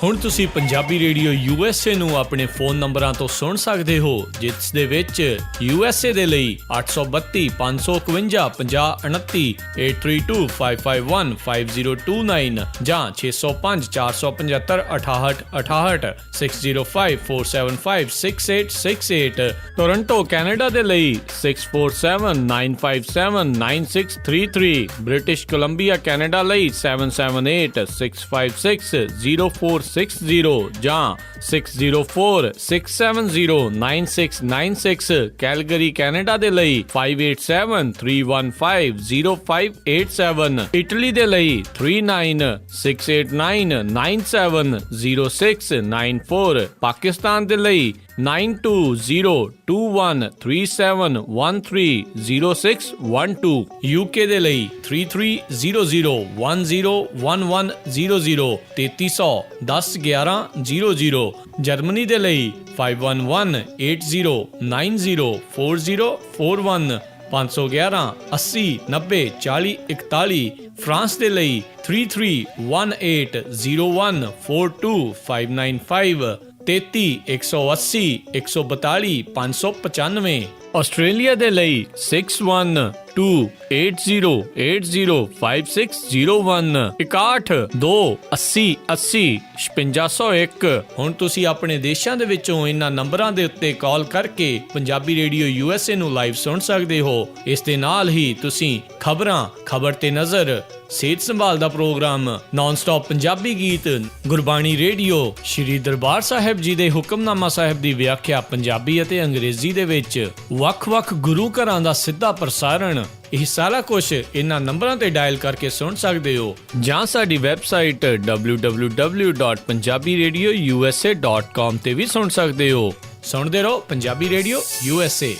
ਹੁਣ ਤੁਸੀਂ Punjabi radio USA ਨੂੰ ਆਪਣੇ ਫੋਨ ਨੰਬਰਾਂ ਤੋਂ ਸੁਣ ਸਕਦੇ ਹੋ, ਜਿਸ ਦੇ ਵਿੱਚ USA ਦੇ ਲਈ 832 551 5029, 832 551 5029 ਜਾਂ 605 475 6868, 605 475 6868। ਟੋਰਾਂਟੋ ਕੈਨੇਡਾ ਦੇ ਲਈ 647 957 9633, ਬ੍ਰਿਟਿਸ਼ ਕੋਲੰਬੀਆ ਕੈਨੇਡਾ ਲਈ 778 656 0460 ਜਾਂ 6046709696, ਕੈਲਗਰੀ ਕੈਨੇਡਾ ਦੇ ਲਈ 587 315 0587, ਇਟਲੀ ਦੇ ਲਈ 39 689 97 0694, ਪਾਕਿਸਤਾਨ ਦੇ ਲਈ 9202137130 UK ਦੇ ਲਈ 3300101100 3300101100, ਜਰਮਨੀ ਦੇ ਲਈ 51180904041511 80 90 40 41, ਫਰਾਂਸ ਦੇ ਲਈ 3318014255 33 180 142 595, ਆਸਟ੍ਰੇਲੀਆ ਦੇ ਲਈ 612080805601 6128280501। ਹੁਣ ਤੁਸੀਂ ਆਪਣੇ ਦੇਸ਼ਾਂ ਦੇ ਵਿੱਚੋਂ ਇਹਨਾਂ ਨੰਬਰਾਂ ਦੇ ਉੱਤੇ ਕਾਲ ਕਰਕੇ ਪੰਜਾਬੀ ਰੇਡੀਓ USA ਨੂੰ ਲਾਈਵ ਸੁਣ ਸਕਦੇ ਹੋ। ਇਸ ਦੇ ਨਾਲ ਹੀ ਤੁਸੀਂ ਖਬਰਾਂ, ਖਬਰ ਤੇ ਨਜ਼ਰ, ਸਿਹਤ ਸੰਭਾਲ ਦਾ ਪ੍ਰੋਗਰਾਮ, ਨਾਨ ਸਟਾਪ ਪੰਜਾਬੀ ਗੀਤ, ਗੁਰਬਾਣੀ ਰੇਡੀਓ, ਸ਼੍ਰੀ ਦਰਬਾਰ ਸਾਹਿਬ ਜੀ ਦੇ ਹੁਕਮਨਾਮਾ ਸਾਹਿਬ ਦੀ ਵਿਆਖਿਆ ਪੰਜਾਬੀ ਅਤੇ ਅੰਗਰੇਜ਼ੀ ਦੇ ਵਿੱਚ, ਵੱਖ-ਵੱਖ ਗੁਰੂ ਘਰਾਂ ਦਾ ਸਿੱਧਾ ਪ੍ਰਸਾਰਣ, ਇਹ ਸਾਰਾ ਕੁਝ ਇਹਨਾਂ ਨੰਬਰਾਂ ਤੇ ਡਾਇਲ ਕਰਕੇ ਸੁਣ ਸਕਦੇ ਹੋ, ਜਾਂ ਸਾਡੀ ਵੈਬਸਾਈਟ www.punjabiradiousa.com ਤੇ ਵੀ ਸੁਣ ਸਕਦੇ ਹੋ। ਸੁਣਦੇ ਰਹੋ Punjabi radio USA।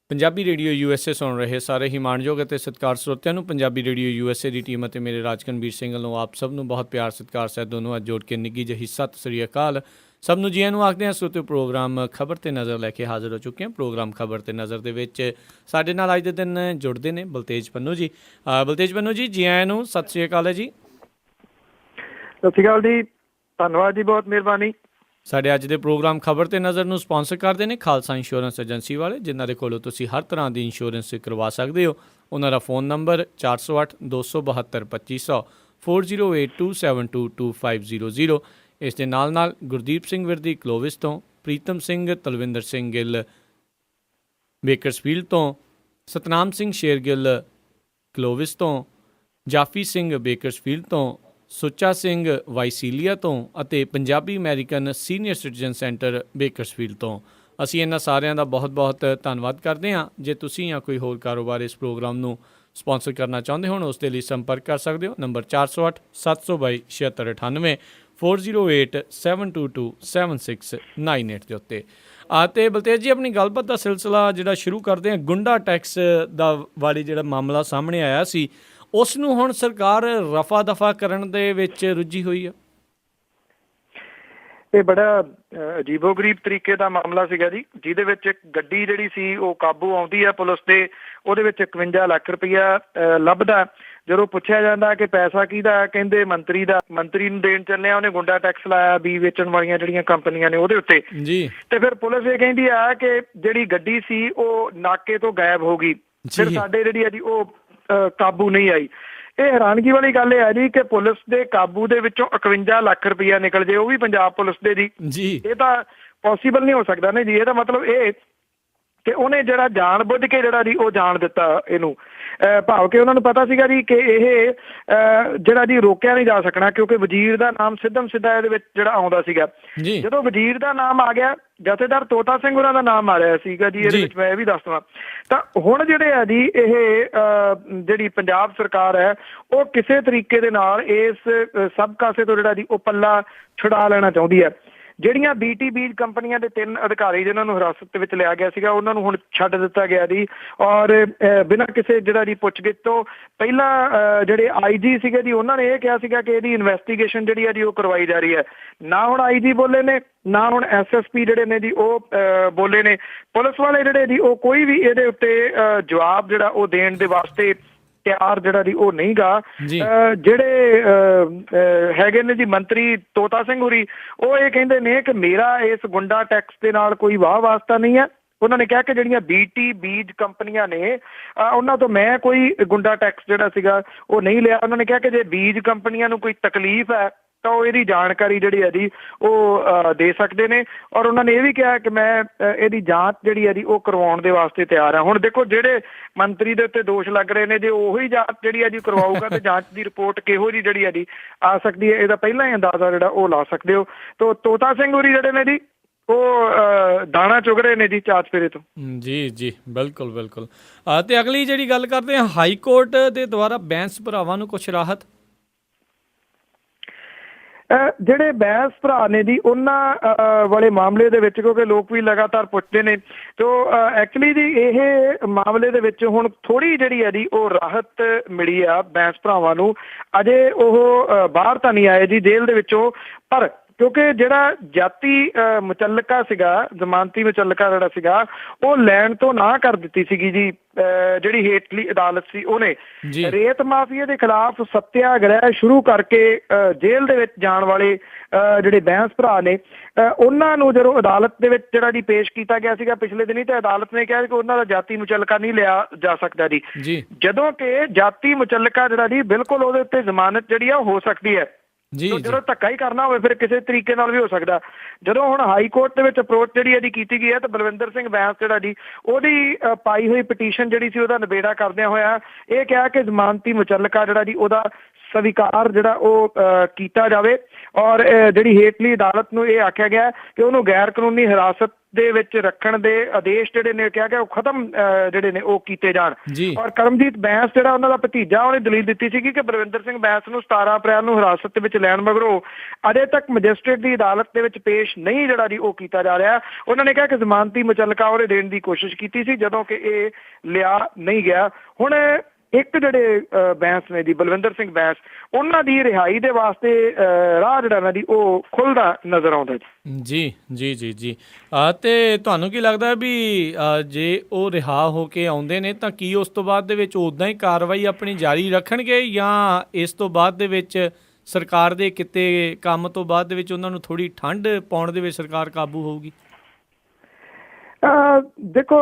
Punjabi radio USA ਸੁਣ ਰਹੇ ਸਾਰੇ ਹੀ ਮਾਣਯੋਗ ਅਤੇ ਸਤਿਕਾਰ ਸਰੋਤਿਆਂ ਨੂੰ ਪੰਜਾਬੀ ਰੇਡੀਓ USA ਦੀ ਟੀਮ ਅਤੇ ਮੇਰੇ ਰਾਜਕਨਵੀਰ ਸਿੰਘ ਵੱਲੋਂ ਆਪ ਸਭ ਨੂੰ ਬਹੁਤ ਪਿਆਰ ਸਤਿਕਾਰ ਸਹਿਤ ਦੋਨੋਂ ਹੱਥ ਜੋੜ ਕੇ ਨਿੱਘੀ ਜਿਹੀ ਸਤਿ ਸ੍ਰੀ ਅਕਾਲ। ਸਭ ਨੂੰ ਜੀ ਆਇਆਂ ਨੂੰ ਆਖਦੇ ਹਾਂ। ਸਰੋਤਿਓ, ਪ੍ਰੋਗਰਾਮ ਖਬਰ ਤੇ ਨਜ਼ਰ ਲੈ ਕੇ ਹਾਜ਼ਰ ਹੋ ਚੁੱਕੇ ਹਾਂ। ਪ੍ਰੋਗਰਾਮ ਖਬਰ ਤੇ ਨਜ਼ਰ ਦੇ ਵਿੱਚ ਸਾਡੇ ਨਾਲ ਅੱਜ ਦੇ ਦਿਨ ਜੁੜਦੇ ਨੇ ਬਲਤੇਜ ਪੰਨੂ ਜੀ। ਬਲਤੇਜ ਪੰਨੂ ਜੀ, ਜੀ ਆਇਆਂ ਨੂੰ, ਸਤਿ ਸ੍ਰੀ ਅਕਾਲ ਹੈ ਜੀ। ਸਤਿ ਸ਼੍ਰੀ ਅਕਾਲ ਜੀ, ਧੰਨਵਾਦ ਜੀ, ਬਹੁਤ ਮਿਹਰਬਾਨੀ। ਸਾਡੇ ਅੱਜ ਦੇ ਪ੍ਰੋਗਰਾਮ ਖਬਰ ਤੇ ਨਜ਼ਰ ਨੂੰ ਸਪਾਂਸਰ ਕਰਦੇ ਨੇ ਖਾਲਸਾ ਇੰਸ਼ੋਰੈਂਸ ਏਜੰਸੀ ਵਾਲੇ, ਜਿਨ੍ਹਾਂ ਦੇ ਕੋਲੋਂ ਤੁਸੀਂ ਹਰ ਤਰ੍ਹਾਂ ਦੀ ਇੰਸ਼ੋਰੈਂਸ ਕਰਵਾ ਸਕਦੇ ਹੋ। ਉਹਨਾਂ ਦਾ ਫੋਨ ਨੰਬਰ 408 272 2500, 4082722500। ਇਸ ਦੇ ਨਾਲ ਨਾਲ ਗੁਰਦੀਪ ਸਿੰਘ ਵਿਰਦੀ ਕਲੋਵਿਸ ਤੋਂ, ਪ੍ਰੀਤਮ ਸਿੰਘ ਤਲਵਿੰਦਰ ਸਿੰਘ ਗਿੱਲ ਬੇਕਰਸਫੀਲਡ ਤੋਂ, ਸਤਨਾਮ ਸਿੰਘ ਸ਼ੇਰਗਿੱਲ ਕਲੋਵਿਸ ਤੋਂ, ਜਾਫੀ ਸਿੰਘ ਬੇਕਰਸਫੀਲਡ ਤੋਂ, ਸੁੱਚਾ ਸਿੰਘ ਵਾਈਸੀਲੀਆ ਤੋਂ ਅਤੇ Punjabi American senior citizen centre Bakersfield ਤੋਂ। ਅਸੀਂ ਇਹਨਾਂ ਸਾਰਿਆਂ ਦਾ ਬਹੁਤ ਬਹੁਤ ਧੰਨਵਾਦ ਕਰਦੇ ਹਾਂ। ਜੇ ਤੁਸੀਂ ਜਾਂ ਕੋਈ ਹੋਰ ਕਾਰੋਬਾਰ ਇਸ ਪ੍ਰੋਗਰਾਮ ਨੂੰ ਸਪਾਂਸਰ ਕਰਨਾ ਚਾਹੁੰਦੇ ਹੋਣ, ਉਸ ਦੇ ਲਈ ਸੰਪਰਕ ਕਰ ਸਕਦੇ ਹੋ। ਨੰਬਰ 408 722 7698, 408 722 7698 ਦੇ ਉੱਤੇ। ਅਤੇ ਬਲਤੇਜ ਜੀ, ਆਪਣੀ ਗੱਲਬਾਤ ਦਾ ਸਿਲਸਿਲਾ ਜਿਹੜਾ ਸ਼ੁਰੂ ਕਰਦੇ ਹਾਂ, ਗੁੰਡਾ ਟੈਕਸ ਦਾ ਵਾਲੀ ਜਿਹੜਾ ਮਾਮਲਾ ਸਾਹਮਣੇ ਆਇਆ ਸੀ, ਉਸ ਨੂੰ ਹੁਣ ਸਰਕਾਰ ਰਫਾ ਦਫਾ ਕਰਨ ਦੇ ਵਿੱਚ ਰੁੱਝੀ ਹੋਈ ਆ। ਇਹ ਬੜਾ ਅਜੀਬੋ-ਗਰੀਬ ਤਰੀਕੇ ਦਾ ਮਾਮਲਾ ਸੀਗਾ ਜੀ, ਜਿਹਦੇ ਵਿੱਚ ਇੱਕ ਗੱਡੀ ਜਿਹੜੀ ਸੀ ਉਹ ਕਾਬੂ ਆਉਂਦੀ ਹੈ ਪੁਲਿਸ ਦੇ, ਉਹਦੇ ਵਿੱਚ 51 ਲੱਖ ਰੁਪਈਆ ਲੱਭਦਾ। ਜਦੋਂ ਪੁੱਛਿਆ ਜਾਂਦਾ ਕਿ ਪੈਸਾ ਕਿਹਦਾ, ਕਹਿੰਦੇ ਮੰਤਰੀ ਦਾ, ਮੰਤਰੀ ਨੂੰ ਦੇਣ ਚੱਲਿਆ, ਉਹਨੇ ਗੁੰਡਾ ਟੈਕਸ ਲਾਇਆ ਬੀ ਵੇਚਣ ਵਾਲੀਆਂ ਜਿਹੜੀਆਂ ਕੰਪਨੀਆਂ ਨੇ ਉਹਦੇ ਉੱਤੇ ਜੀ। ਤੇ ਫਿਰ ਪੁਲਿਸ ਇਹ ਕਹਿੰਦੀ ਆ ਕਿ ਜਿਹੜੀ ਗੱਡੀ ਸੀ ਉਹ ਨਾਕੇ ਤੋਂ ਗਾਇਬ ਹੋ ਗਈ, ਫਿਰ ਸਾਡੇ ਜਿਹੜੀ ਆ ਜੀ ਉਹ ਕਾਬੂ ਨਹੀਂ ਆਈ। ਇਹ ਹੈਰਾਨਗੀ ਵਾਲੀ ਗੱਲ ਇਹ ਹੈ ਜੀ ਕਿ ਪੁਲਿਸ ਦੇ ਕਾਬੂ ਦੇ ਵਿੱਚੋਂ 51 ਲੱਖ ਰੁਪਈਆ ਨਿਕਲ ਜੇ, ਉਹ ਵੀ ਪੰਜਾਬ ਪੁਲਿਸ ਦੇ ਜੀ। ਇਹ ਤਾਂ ਪੋਸੀਬਲ ਨਹੀਂ ਹੋ ਸਕਦਾ ਨਾ ਜੀ। ਇਹਦਾ ਮਤਲਬ ਇਹ ਕਿ ਉਹਨੇ ਜਿਹੜਾ ਜਾਣ ਬੁੱਝ ਕੇ ਜਿਹੜਾ ਜੀ ਉਹ ਜਾਣ ਦਿੱਤਾ ਇਹਨੂੰ, ਭਾਵ ਕਿ ਉਹਨਾਂ ਨੂੰ ਪਤਾ ਸੀਗਾ ਜੀ ਕਿ ਇਹ ਜਿਹੜਾ ਜੀ ਰੋਕਿਆ ਨਹੀਂ ਜਾ ਸਕਣਾ, ਕਿਉਂਕਿ ਵਜ਼ੀਰ ਦਾ ਨਾਮ ਸਿੱਧਮ ਸਿੱਧਾ ਇਹਦੇ ਵਿੱਚ ਜਿਹੜਾ ਆਉਂਦਾ ਸੀਗਾ। ਜਦੋਂ ਵਜ਼ੀਰ ਦਾ ਨਾਮ ਆ ਗਿਆ, ਜਥੇਦਾਰ ਤੋਤਾ ਸਿੰਘ ਉਹਨਾਂ ਦਾ ਨਾਮ ਆ ਰਿਹਾ ਸੀਗਾ ਜੀ ਇਹਦੇ ਵਿੱਚ, ਮੈਂ ਇਹ ਵੀ ਦੱਸ ਦੇਵਾਂ। ਤਾਂ ਹੁਣ ਜਿਹੜੇ ਆ ਜੀ ਇਹ ਜਿਹੜੀ ਪੰਜਾਬ ਸਰਕਾਰ ਹੈ ਉਹ ਕਿਸੇ ਤਰੀਕੇ ਦੇ ਨਾਲ ਇਸ ਸਭ ਕਾਸੇ ਤੋਂ ਜਿਹੜਾ ਜੀ ਉਹ ਪੱਲਾ ਛੁਡਾ ਲੈਣਾ ਚਾਹੁੰਦੀ ਹੈ। ਜਿਹੜੀਆਂ BT ਬੀਜ ਕੰਪਨੀਆਂ ਦੇ 3 ਅਧਿਕਾਰੀ ਜਿਨ੍ਹਾਂ ਨੂੰ ਹਿਰਾਸਤ ਦੇ ਵਿੱਚ ਲਿਆ ਗਿਆ ਸੀਗਾ, ਉਹਨਾਂ ਨੂੰ ਹੁਣ ਛੱਡ ਦਿੱਤਾ ਗਿਆ ਜੀ, ਔਰ ਬਿਨਾਂ ਕਿਸੇ ਜਿਹੜਾ ਜੀ ਪੁੱਛਗਿੱਛ ਤੋਂ। ਪਹਿਲਾਂ ਜਿਹੜੇ IG ਸੀਗੇ ਜੀ, ਉਹਨਾਂ ਨੇ ਇਹ ਕਿਹਾ ਸੀਗਾ ਕਿ ਇਹਦੀ ਇਨਵੈਸਟੀਗੇਸ਼ਨ ਜਿਹੜੀ ਹੈ ਜੀ ਉਹ ਕਰਵਾਈ ਜਾ ਰਹੀ ਹੈ। ਨਾ ਹੁਣ IG ਬੋਲੇ ਨੇ, ਨਾ ਹੁਣ SSP ਜਿਹੜੇ ਨੇ ਜੀ ਉਹ ਬੋਲੇ ਨੇ। ਪੁਲਿਸ ਵਾਲੇ ਜਿਹੜੇ ਜੀ ਉਹ ਕੋਈ ਵੀ ਇਹਦੇ ਉੱਤੇ ਜਵਾਬ ਜਿਹੜਾ ਉਹ ਦੇਣ ਦੇ ਵਾਸਤੇ ਤਿਆਰ ਜਿਹੜਾ ਜੀ ਉਹ ਨਹੀਂ ਗਾ। ਜੀ ਜਿਹੜੇ ਹੈਗੇ ਨੇ ਜੀ ਮੰਤਰੀ ਤੋਤਾ ਸਿੰਘ ਹੋਰੀ, ਉਹ ਇਹ ਕਹਿੰਦੇ ਨੇ ਕਿ ਮੇਰਾ ਇਸ ਗੁੰਡਾ ਟੈਕਸ ਦੇ ਨਾਲ ਕੋਈ ਵਾਹ ਵਾਸਤਾ ਨਹੀਂ ਹੈ। ਉਹਨਾਂ ਨੇ ਕਿਹਾ ਕਿ ਜਿਹੜੀਆਂ BT ਬੀਜ ਕੰਪਨੀਆਂ ਨੇ ਉਹਨਾਂ ਤੋਂ ਮੈਂ ਕੋਈ ਗੁੰਡਾ ਟੈਕਸ ਜਿਹੜਾ ਸੀਗਾ ਉਹ ਨਹੀਂ ਲਿਆ। ਉਹਨਾਂ ਨੇ ਕਿਹਾ ਕਿ ਜੇ ਬੀਜ ਕੰਪਨੀਆਂ ਨੂੰ ਕੋਈ ਤਕਲੀਫ ਹੈ ਤਾਂ ਉਹ ਇਹਦੀ ਜਾਣਕਾਰੀ ਜਿਹੜੀ ਹੈ ਜੀ ਉਹ ਦੇ ਸਕਦੇ ਨੇ। ਔਰ ਉਹਨਾਂ ਨੇ ਇਹ ਵੀ ਕਿਹਾ ਕਿ ਮੈਂ ਇਹਦੀ ਜਾਂਚ ਜਿਹੜੀ ਹੈ ਜੀ ਉਹ ਕਰਵਾਉਣ ਦੇ ਵਾਸਤੇ ਤਿਆਰ ਹਾਂ। ਹੁਣ ਦੇਖੋ ਜਿਹੜੇ ਮੰਤਰੀ ਦੇ ਉੱਤੇ ਦੋਸ਼ ਲੱਗ ਰਹੇ ਨੇ, ਜੇ ਉਹੀ ਜਾਂਚ ਜਿਹੜੀ ਹੈ ਜੀ ਕਰਵਾਊਗਾ ਤੇ ਜਾਂਚ ਦੀ ਰਿਪੋਰਟ ਕਿਹੋ ਜਿਹੀ ਜਿਹੜੀ ਹੈ ਜੀ ਆ ਸਕਦੀ ਹੈ, ਇਹਦਾ ਪਹਿਲਾਂ ਹੀ ਅੰਦਾਜ਼ਾ ਜਿਹੜਾ ਉਹ ਲਾ ਸਕਦੇ ਹੋ। ਤਾਂ ਤੋਤਾ ਸਿੰਘ ਹੋਰੀ ਜਿਹੜੇ ਨੇ ਜੀ ਉਹ ਦਾਣਾ ਚੁਗ ਰਹੇ ਨੇ ਜੀ ਚਾਰ ਫੇਰੇ ਤੋਂ। ਜੀ ਜੀ ਬਿਲਕੁਲ ਬਿਲਕੁਲ। ਤੇ ਅਗਲੀ ਜਿਹੜੀ ਗੱਲ ਕਰਦੇ ਹਾਂ, ਹਾਈ ਕੋਰਟ ਦੇ ਦੁਆਰਾ ਬੈਂਸ ਭਰਾਵਾਂ ਨੂੰ ਕੁਛ ਰਾਹਤ। ਜਿਹੜੇ ਬੈਂਸ ਭਰਾ ਨੇ ਜੀ ਉਹਨਾਂ ਵਾਲੇ ਮਾਮਲੇ ਦੇ ਵਿੱਚ, ਕਿਉਂਕਿ ਲੋਕ ਵੀ ਲਗਾਤਾਰ ਪੁੱਛਦੇ ਨੇ, ਤੋ ਐਕਚੁਅਲੀ ਜੀ ਇਹ ਮਾਮਲੇ ਦੇ ਵਿੱਚ ਹੁਣ ਥੋੜੀ ਜਿਹੜੀ ਹੈ ਜੀ ਉਹ ਰਾਹਤ ਮਿਲੀ ਆ ਬੈਂਸ ਭਰਾਵਾਂ ਨੂੰ। ਅਜੇ ਉਹ ਬਾਹਰ ਤਾਂ ਨਹੀਂ ਆਏ ਜੀ ਜੇਲ੍ਹ ਦੇ ਵਿੱਚੋਂ, ਪਰ ਕਿਉਂਕਿ ਜਿਹੜਾ ਜਾਤੀ ਮੁਚੱਲਕਾ ਸੀਗਾ, ਜ਼ਮਾਨਤੀ ਮੁਚੱਲਕਾ ਜਿਹੜਾ ਸੀਗਾ ਉਹ ਲੈਣ ਤੋਂ ਨਾ ਕਰ ਦਿੱਤੀ ਸੀਗੀ ਜੀ ਜਿਹੜੀ ਹੇਠਲੀ ਅਦਾਲਤ ਸੀ ਉਹਨੇ। ਰੇਤ ਮਾਫੀਆ ਦੇ ਖਿਲਾਫ ਸੱਤਿਆਗ੍ਰਹਿ ਸ਼ੁਰੂ ਕਰਕੇ ਜੇਲ੍ਹ ਦੇ ਵਿੱਚ ਜਾਣ ਵਾਲੇ ਜਿਹੜੇ ਬੈਂਸ ਭਰਾ ਨੇ ਉਹਨਾਂ ਨੂੰ ਜਦੋਂ ਅਦਾਲਤ ਦੇ ਵਿੱਚ ਜਿਹੜਾ ਜੀ ਪੇਸ਼ ਕੀਤਾ ਗਿਆ ਸੀਗਾ ਪਿਛਲੇ ਦਿਨੀ, ਤੇ ਅਦਾਲਤ ਨੇ ਕਿਹਾ ਕਿ ਉਹਨਾਂ ਦਾ ਜਾਤੀ ਮੁਚੱਲਕਾ ਨਹੀਂ ਲਿਆ ਜਾ ਸਕਦਾ ਜੀ, ਜਦੋਂ ਕਿ ਜਾਤੀ ਮੁਚੱਲਕਾ ਜਿਹੜਾ ਜੀ ਬਿਲਕੁਲ ਉਹਦੇ ਉੱਤੇ ਜ਼ਮਾਨਤ ਜਿਹੜੀ ਆ ਹੋ ਸਕਦੀ ਹੈ। ਜਦੋਂ ਧੱਕਾ ਹੀ ਕਰਨਾ ਹੋਵੇ ਫਿਰ ਕਿਸੇ ਤਰੀਕੇ ਨਾਲ ਵੀ ਹੋ ਸਕਦਾ। ਜਦੋਂ ਹੁਣ ਹਾਈ ਕੋਰਟ ਦੇ ਵਿੱਚ ਅਪਰੋਚ ਜਿਹੜੀ ਇਹਦੀ ਕੀਤੀ ਗਈ ਹੈ ਤਾਂ ਬਲਵਿੰਦਰ ਸਿੰਘ ਬੈਂਸ ਜਿਹੜਾ ਜੀ ਉਹਦੀ ਪਾਈ ਹੋਈ ਪਟੀਸ਼ਨ ਜਿਹੜੀ ਸੀ ਉਹਦਾ ਨਿਬੇੜਾ ਕਰਦਿਆਂ ਹੋਇਆ ਇਹ ਕਿਹਾ ਕਿ ਜ਼ਮਾਨਤੀ ਮੁਚੱਲਕਾ ਜਿਹੜਾ ਜੀ ਉਹਦਾ ਸਵੀਕਾਰ ਜਿਹੜਾ ਉਹ ਕੀਤਾ ਜਾਵੇ। ਔਰ ਜਿਹੜੀ ਹੇਠਲੀ ਅਦਾਲਤ ਨੂੰ ਇਹ ਆਖਿਆ ਗਿਆ ਕਿ ਉਹਨੂੰ ਗੈਰ ਕਾਨੂੰਨੀ ਹਿਰਾਸਤ ਦੇ ਵਿੱਚ ਰੱਖਣ ਦੇ ਆਦੇਸ਼ ਜਿਹੜੇ ਨੇ ਕਿਹਾ ਕਿ ਉਹ ਖਤਮ ਜਿਹੜੇ ਨੇ ਉਹ ਕੀਤੇ ਜਾਣ। ਔਰ ਕਰਮਜੀਤ ਬੈਂਸ ਜਿਹੜਾ ਉਹਨਾਂ ਦਾ ਭਤੀਜਾ, ਉਹਨੇ ਦਲੀਲ ਦਿੱਤੀ ਸੀਗੀ ਕਿ ਬਲਵਿੰਦਰ ਸਿੰਘ ਬੈਂਸ ਨੂੰ 17 ਅਪ੍ਰੈਲ ਨੂੰ ਹਿਰਾਸਤ ਦੇ ਵਿੱਚ ਲੈਣ ਮਗਰੋਂ ਅਜੇ ਤੱਕ ਮੈਜਿਸਟਰੇਟ ਦੀ ਅਦਾਲਤ ਦੇ ਵਿੱਚ ਪੇਸ਼ ਨਹੀਂ ਜਿਹੜਾ ਜੀ ਉਹ ਕੀਤਾ ਜਾ ਰਿਹਾ। ਉਹਨਾਂ ਨੇ ਕਿਹਾ ਕਿ ਜ਼ਮਾਨਤੀ ਮੁਚੱਲਕਾ ਉਹਨੇ ਦੇਣ ਦੀ ਕੋਸ਼ਿਸ਼ ਕੀਤੀ ਸੀ ਜਦੋਂ ਕਿ ਇਹ ਲਿਆ ਨਹੀਂ ਗਿਆ। ਹੁਣ ਇੱਕ ਜਿਹੜੇ ਬੈਂਸ ਨੇ ਜੀ ਬਲਵਿੰਦਰ ਸਿੰਘ ਬੈਂਸ, ਉਹਨਾਂ ਦੀ ਰਿਹਾਈ ਦੇ ਵਾਸਤੇ ਰਾਹ ਜਿਹੜਾ ਨਾ ਜੀ ਉਹ ਖੁੱਲਦਾ ਨਜ਼ਰ ਆਉਂਦਾ ਜੀ। ਜੀ ਜੀ ਜੀ। ਤੇ ਤੁਹਾਨੂੰ ਕੀ ਲੱਗਦਾ ਵੀ ਜੇ ਉਹ ਰਿਹਾ ਹੋ ਕੇ ਆਉਂਦੇ ਨੇ ਤਾਂ ਕੀ ਉਸ ਤੋਂ ਬਾਅਦ ਦੇ ਵਿੱਚ ਉੱਦਾਂ ਹੀ ਕਾਰਵਾਈ ਆਪਣੀ ਜਾਰੀ ਰੱਖਣਗੇ, ਜਾਂ ਇਸ ਤੋਂ ਬਾਅਦ ਦੇ ਵਿੱਚ ਸਰਕਾਰ ਦੇ ਕਿਤੇ ਕੰਮ ਤੋਂ ਬਾਅਦ ਦੇ ਵਿੱਚ ਉਹਨਾਂ ਨੂੰ ਥੋੜ੍ਹੀ ਠੰਡ ਪਾਉਣ ਦੇ ਵਿੱਚ ਸਰਕਾਰ ਕਾਬੂ ਹੋਊਗੀ? ਦੇਖੋ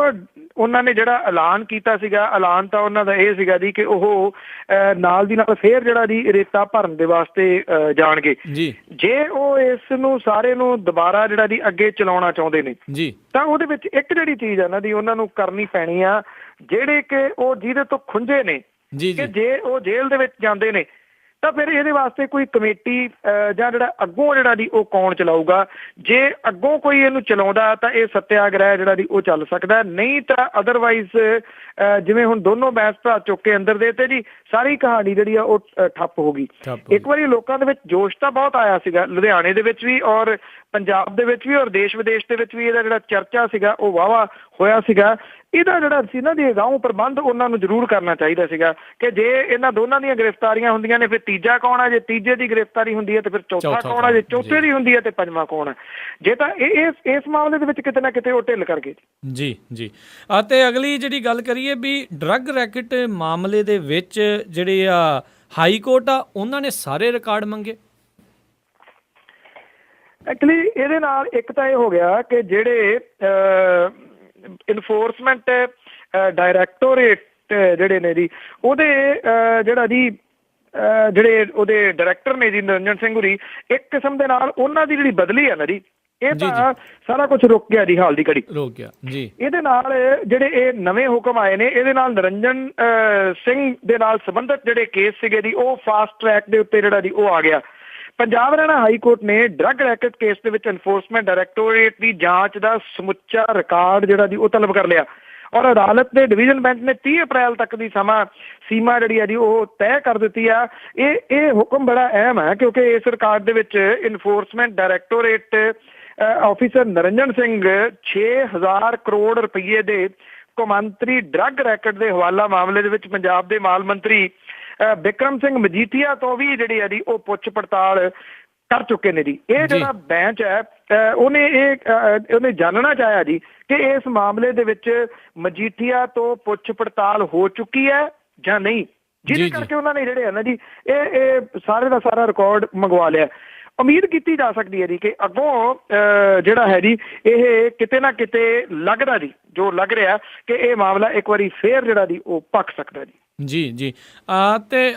ਉਹਨਾਂ ਨੇ ਜਿਹੜਾ ਐਲਾਨ ਕੀਤਾ ਸੀਗਾ, ਐਲਾਨ ਤਾਂ ਉਹਨਾਂ ਦਾ ਇਹ ਸੀਗਾ ਜੀ ਕਿ ਉਹ ਨਾਲ ਦੀ ਨਾਲ ਫੇਰ ਜਿਹੜਾ ਜੀ ਰੇਤਾ ਭਰਨ ਦੇ ਵਾਸਤੇ ਜਾਣਗੇ। ਜੇ ਉਹ ਇਸ ਨੂੰ ਸਾਰੇ ਨੂੰ ਦੁਬਾਰਾ ਜਿਹੜਾ ਜੀ ਅੱਗੇ ਚਲਾਉਣਾ ਚਾਹੁੰਦੇ ਨੇ ਤਾਂ ਉਹਦੇ ਵਿੱਚ ਇੱਕ ਜਿਹੜੀ ਚੀਜ਼ ਆ ਨਾ ਦੀ ਉਹਨਾਂ ਨੂੰ ਕਰਨੀ ਪੈਣੀ ਆ, ਜਿਹੜੇ ਕਿ ਉਹ ਜਿਹਦੇ ਤੋਂ ਖੁੰਝੇ ਨੇ ਕਿ ਜੇ ਉਹ ਜੇਲ੍ਹ ਦੇ ਵਿੱਚ ਜਾਂਦੇ ਨੇ ਤਾਂ ਫਿਰ ਇਹਦੇ ਵਾਸਤੇ ਕੋਈ ਕਮੇਟੀ ਜਾਂ ਜਿਹੜਾ ਅੱਗੋਂ ਜਿਹੜਾ ਜੀ ਉਹ ਕੌਣ ਚਲਾਊਗਾ। ਜੇ ਅੱਗੋਂ ਕੋਈ ਇਹਨੂੰ ਚਲਾਉਂਦਾ ਤਾਂ ਇਹ ਸੱਤਿਆਗ੍ਰਹਿ ਜਿਹੜਾ ਜੀ ਉਹ ਚੱਲ ਸਕਦਾ, ਨਹੀਂ ਤਾਂ ਅਦਰਵਾਈਜ਼ ਜਿਵੇਂ ਹੁਣ ਦੋਨੋਂ ਬੈਂਸ ਭਰਾ ਚੁੱਕ ਕੇ ਅੰਦਰ ਦੇ ਤੇ ਜੀ ਸਾਰੀ ਕਹਾਣੀ ਜਿਹੜੀ ਆ ਉਹ ਠੱਪ ਹੋ ਗਈ। ਇੱਕ ਵਾਰੀ ਲੋਕਾਂ ਦੇ ਵਿੱਚ ਜੋਸ਼ ਤਾਂ ਬਹੁਤ ਆਇਆ ਸੀਗਾ, ਲੁਧਿਆਣੇ ਦੇ ਵਿੱਚ ਵੀ ਔਰ ਪੰਜਾਬ ਦੇ ਵਿੱਚ ਵੀ ਔਰ ਦੇਸ਼ ਵਿਦੇਸ਼ ਦੇ ਵਿੱਚ ਵੀ ਇਹਦਾ ਜਿਹੜਾ ਚਰਚਾ ਸੀਗਾ ਉਹ ਵਾਹਵਾ ਹੋਇਆ ਸੀਗਾ। ਇਹਦਾ ਜਿਹੜਾ ਸੀ ਨਾ ਜੀ ਅਗਾਊਂ ਪ੍ਰਬੰਧ ਉਹਨਾਂ ਨੂੰ ਜ਼ਰੂਰ ਕਰਨਾ ਚਾਹੀਦਾ ਸੀਗਾ ਕਿ ਜੇ ਇਹਨਾਂ ਦੋਨਾਂ ਦੀਆਂ ਗ੍ਰਿਫਤਾਰੀਆਂ ਹੁੰਦੀਆਂ ਨੇ ਫਿਰ ਤੀਜਾ ਕੌਣ ਹੈ, ਜੇ ਤੀਜੇ ਦੀ ਗ੍ਰਿਫਤਾਰੀ ਹੁੰਦੀ ਹੈ ਤੇ ਫਿਰ ਚੌਥਾ ਕੌਣ ਹੈ, ਜੇ ਚੌਥੇ ਦੀ ਹੁੰਦੀ ਹੈ ਤੇ ਪੰਜਵਾਂ ਕੌਣ ਹੈ। ਜੇ ਤਾਂ ਇਸ ਮਾਮਲੇ ਦੇ ਵਿੱਚ ਕਿਤੇ ਨਾ ਕਿਤੇ ਉਹ ਢਿੱਲ ਕਰ ਗਏ। ਜੀ ਜੀ। ਅਤੇ ਅਗਲੀ ਜਿਹੜੀ ਗੱਲ ਕਰੀਏ ਵੀ ਡਰੱਗ ਰੈਕਟ ਮਾਮਲੇ ਦੇ ਵਿੱਚ ਜਿਹੜੇ ਆ ਹਾਈ ਕੋਰਟ ਆ ਉਹਨਾਂ ਨੇ ਸਾਰੇ ਰਿਕਾਰਡ ਮੰਗੇ। ਐਕਚੁਅਲੀ ਇਹਦੇ ਨਾਲ ਇੱਕ ਤਾਂ ਇਹ ਹੋ ਗਿਆ ਕਿ ਜਿਹੜੇ ਇਨਫੋਰਸਮੈਂਟ ਡਾਇਰੈਕਟੋਰੇਟ ਜਿਹੜੇ ਨੇ ਜੀ ਉਹਦੇ ਜਿਹੜਾ ਜੀ ਜਿਹੜੇ ਉਹਦੇ ਡਾਇਰੈਕਟਰ ਨੇ ਜੀ ਨਿਰੰਜਨ ਸਿੰਘ ਹੋਰੀ, ਇੱਕ ਕਿਸਮ ਦੇ ਨਾਲ ਉਹਨਾਂ ਦੀ ਜਿਹੜੀ ਬਦਲੀ ਹੈ ਨਾ ਜੀ ਇਹ ਤਾਂ ਸਾਰਾ ਕੁਝ ਰੁਕ ਗਿਆ ਜੀ, ਹਾਲ ਦੀ ਘੜੀ ਰੁਕ ਗਿਆ ਜੀ। ਇਹਦੇ ਨਾਲ ਜਿਹੜੇ ਇਹ ਨਵੇਂ ਹੁਕਮ ਆਏ ਨੇ ਇਹਦੇ ਨਾਲ ਨਿਰੰਜਨ ਸਿੰਘ ਦੇ ਨਾਲ ਸੰਬੰਧਿਤ ਜਿਹੜੇ ਕੇਸ ਸੀਗੇ ਜੀ ਉਹ ਫਾਸਟ ਟਰੈਕ ਦੇ ਉੱਤੇ ਜਿਹੜਾ ਜੀ ਉਹ ਆ ਗਿਆ। ਪੰਜਾਬ ਹਰਿਆਣਾ ਹਾਈ ਕੋਰਟ ਨੇ ਡਰੱਗ ਰੈਕਟ ਕੇਸ ਦੇ ਵਿੱਚ ਐਨਫੋਰਸਮੈਂਟ ਡਾਇਰੈਕਟੋਰੇਟ ਦੀ ਜਾਂਚ ਦਾ ਸਮੁੱਚਾ ਰਿਕਾਰਡ ਜਿਹੜਾ ਜੀ ਉਹ ਤਲਬ ਕਰ ਲਿਆ ਔਰ ਅਦਾਲਤ ਦੇ ਡਿਵੀਜ਼ਨ ਬੈਂਚ ਨੇ 30 ਅਪ੍ਰੈਲ ਤੱਕ ਦੀ ਸੀਮਾ ਜਿਹੜੀ ਆ ਜੀ ਉਹ ਤੈਅ ਕਰ ਦਿੱਤੀ ਆ। ਇਹ ਹੁਕਮ ਬੜਾ ਅਹਿਮ ਹੈ ਕਿਉਂਕਿ ਇਸ ਰਿਕਾਰਡ ਦੇ ਵਿੱਚ ਇਨਫੋਰਸਮੈਂਟ ਡਾਇਰੈਕਟੋਰੇਟ ਆਫਿਸਰ ਨਿਰੰਜਨ ਸਿੰਘ 6000 ਕਰੋੜ ਰੁਪਏ ਦੇ ਕੌਮਾਂਤਰੀ ਡਰੱਗ ਰੈਕਟ ਦੇ ਹਵਾਲਾ ਮਾਮਲੇ ਦੇ ਵਿੱਚ ਪੰਜਾਬ ਦੇ ਮਾਲ ਮੰਤਰੀ ਬਿਕਰਮ ਸਿੰਘ ਮਜੀਠੀਆ ਤੋਂ ਵੀ ਜਿਹੜੀ ਆ ਜੀ ਉਹ ਪੁੱਛ ਪੜਤਾਲ ਕਰ ਚੁੱਕੇ ਨੇ ਜੀ। ਇਹ ਜਿਹੜਾ ਬੈਂਚ ਹੈ ਉਹਨੇ ਜਾਣਨਾ ਚਾਹਿਆ ਜੀ ਕਿ ਇਸ ਮਾਮਲੇ ਦੇ ਵਿੱਚ ਮਜੀਠੀਆ ਤੋਂ ਪੁੱਛ ਪੜਤਾਲ ਹੋ ਚੁੱਕੀ ਹੈ ਜਾਂ ਨਹੀਂ। ਜਿਹਦੇ ਕਰਕੇ ਉਹਨਾਂ ਨੇ ਜਿਹੜੇ ਹੈ ਨਾ ਜੀ ਇਹ ਸਾਰੇ ਦਾ ਸਾਰਾ ਰਿਕਾਰਡ ਮੰਗਵਾ ਲਿਆ। ਉਮੀਦ ਕੀਤੀ ਜਾ ਸਕਦੀ ਹੈ ਜੀ ਕਿ ਅੱਗੋਂ ਜਿਹੜਾ ਹੈ ਜੀ ਇਹ ਕਿਤੇ ਨਾ ਕਿਤੇ ਲੱਗਦਾ ਜੀ ਜੋ ਲੱਗ ਰਿਹਾ ਕਿ ਇਹ ਮਾਮਲਾ ਇੱਕ ਵਾਰੀ ਫੇਰ ਜਿਹੜਾ ਜੀ ਉਹ ਭਖ ਸਕਦਾ ਜੀ। ਜੀ ਤੇ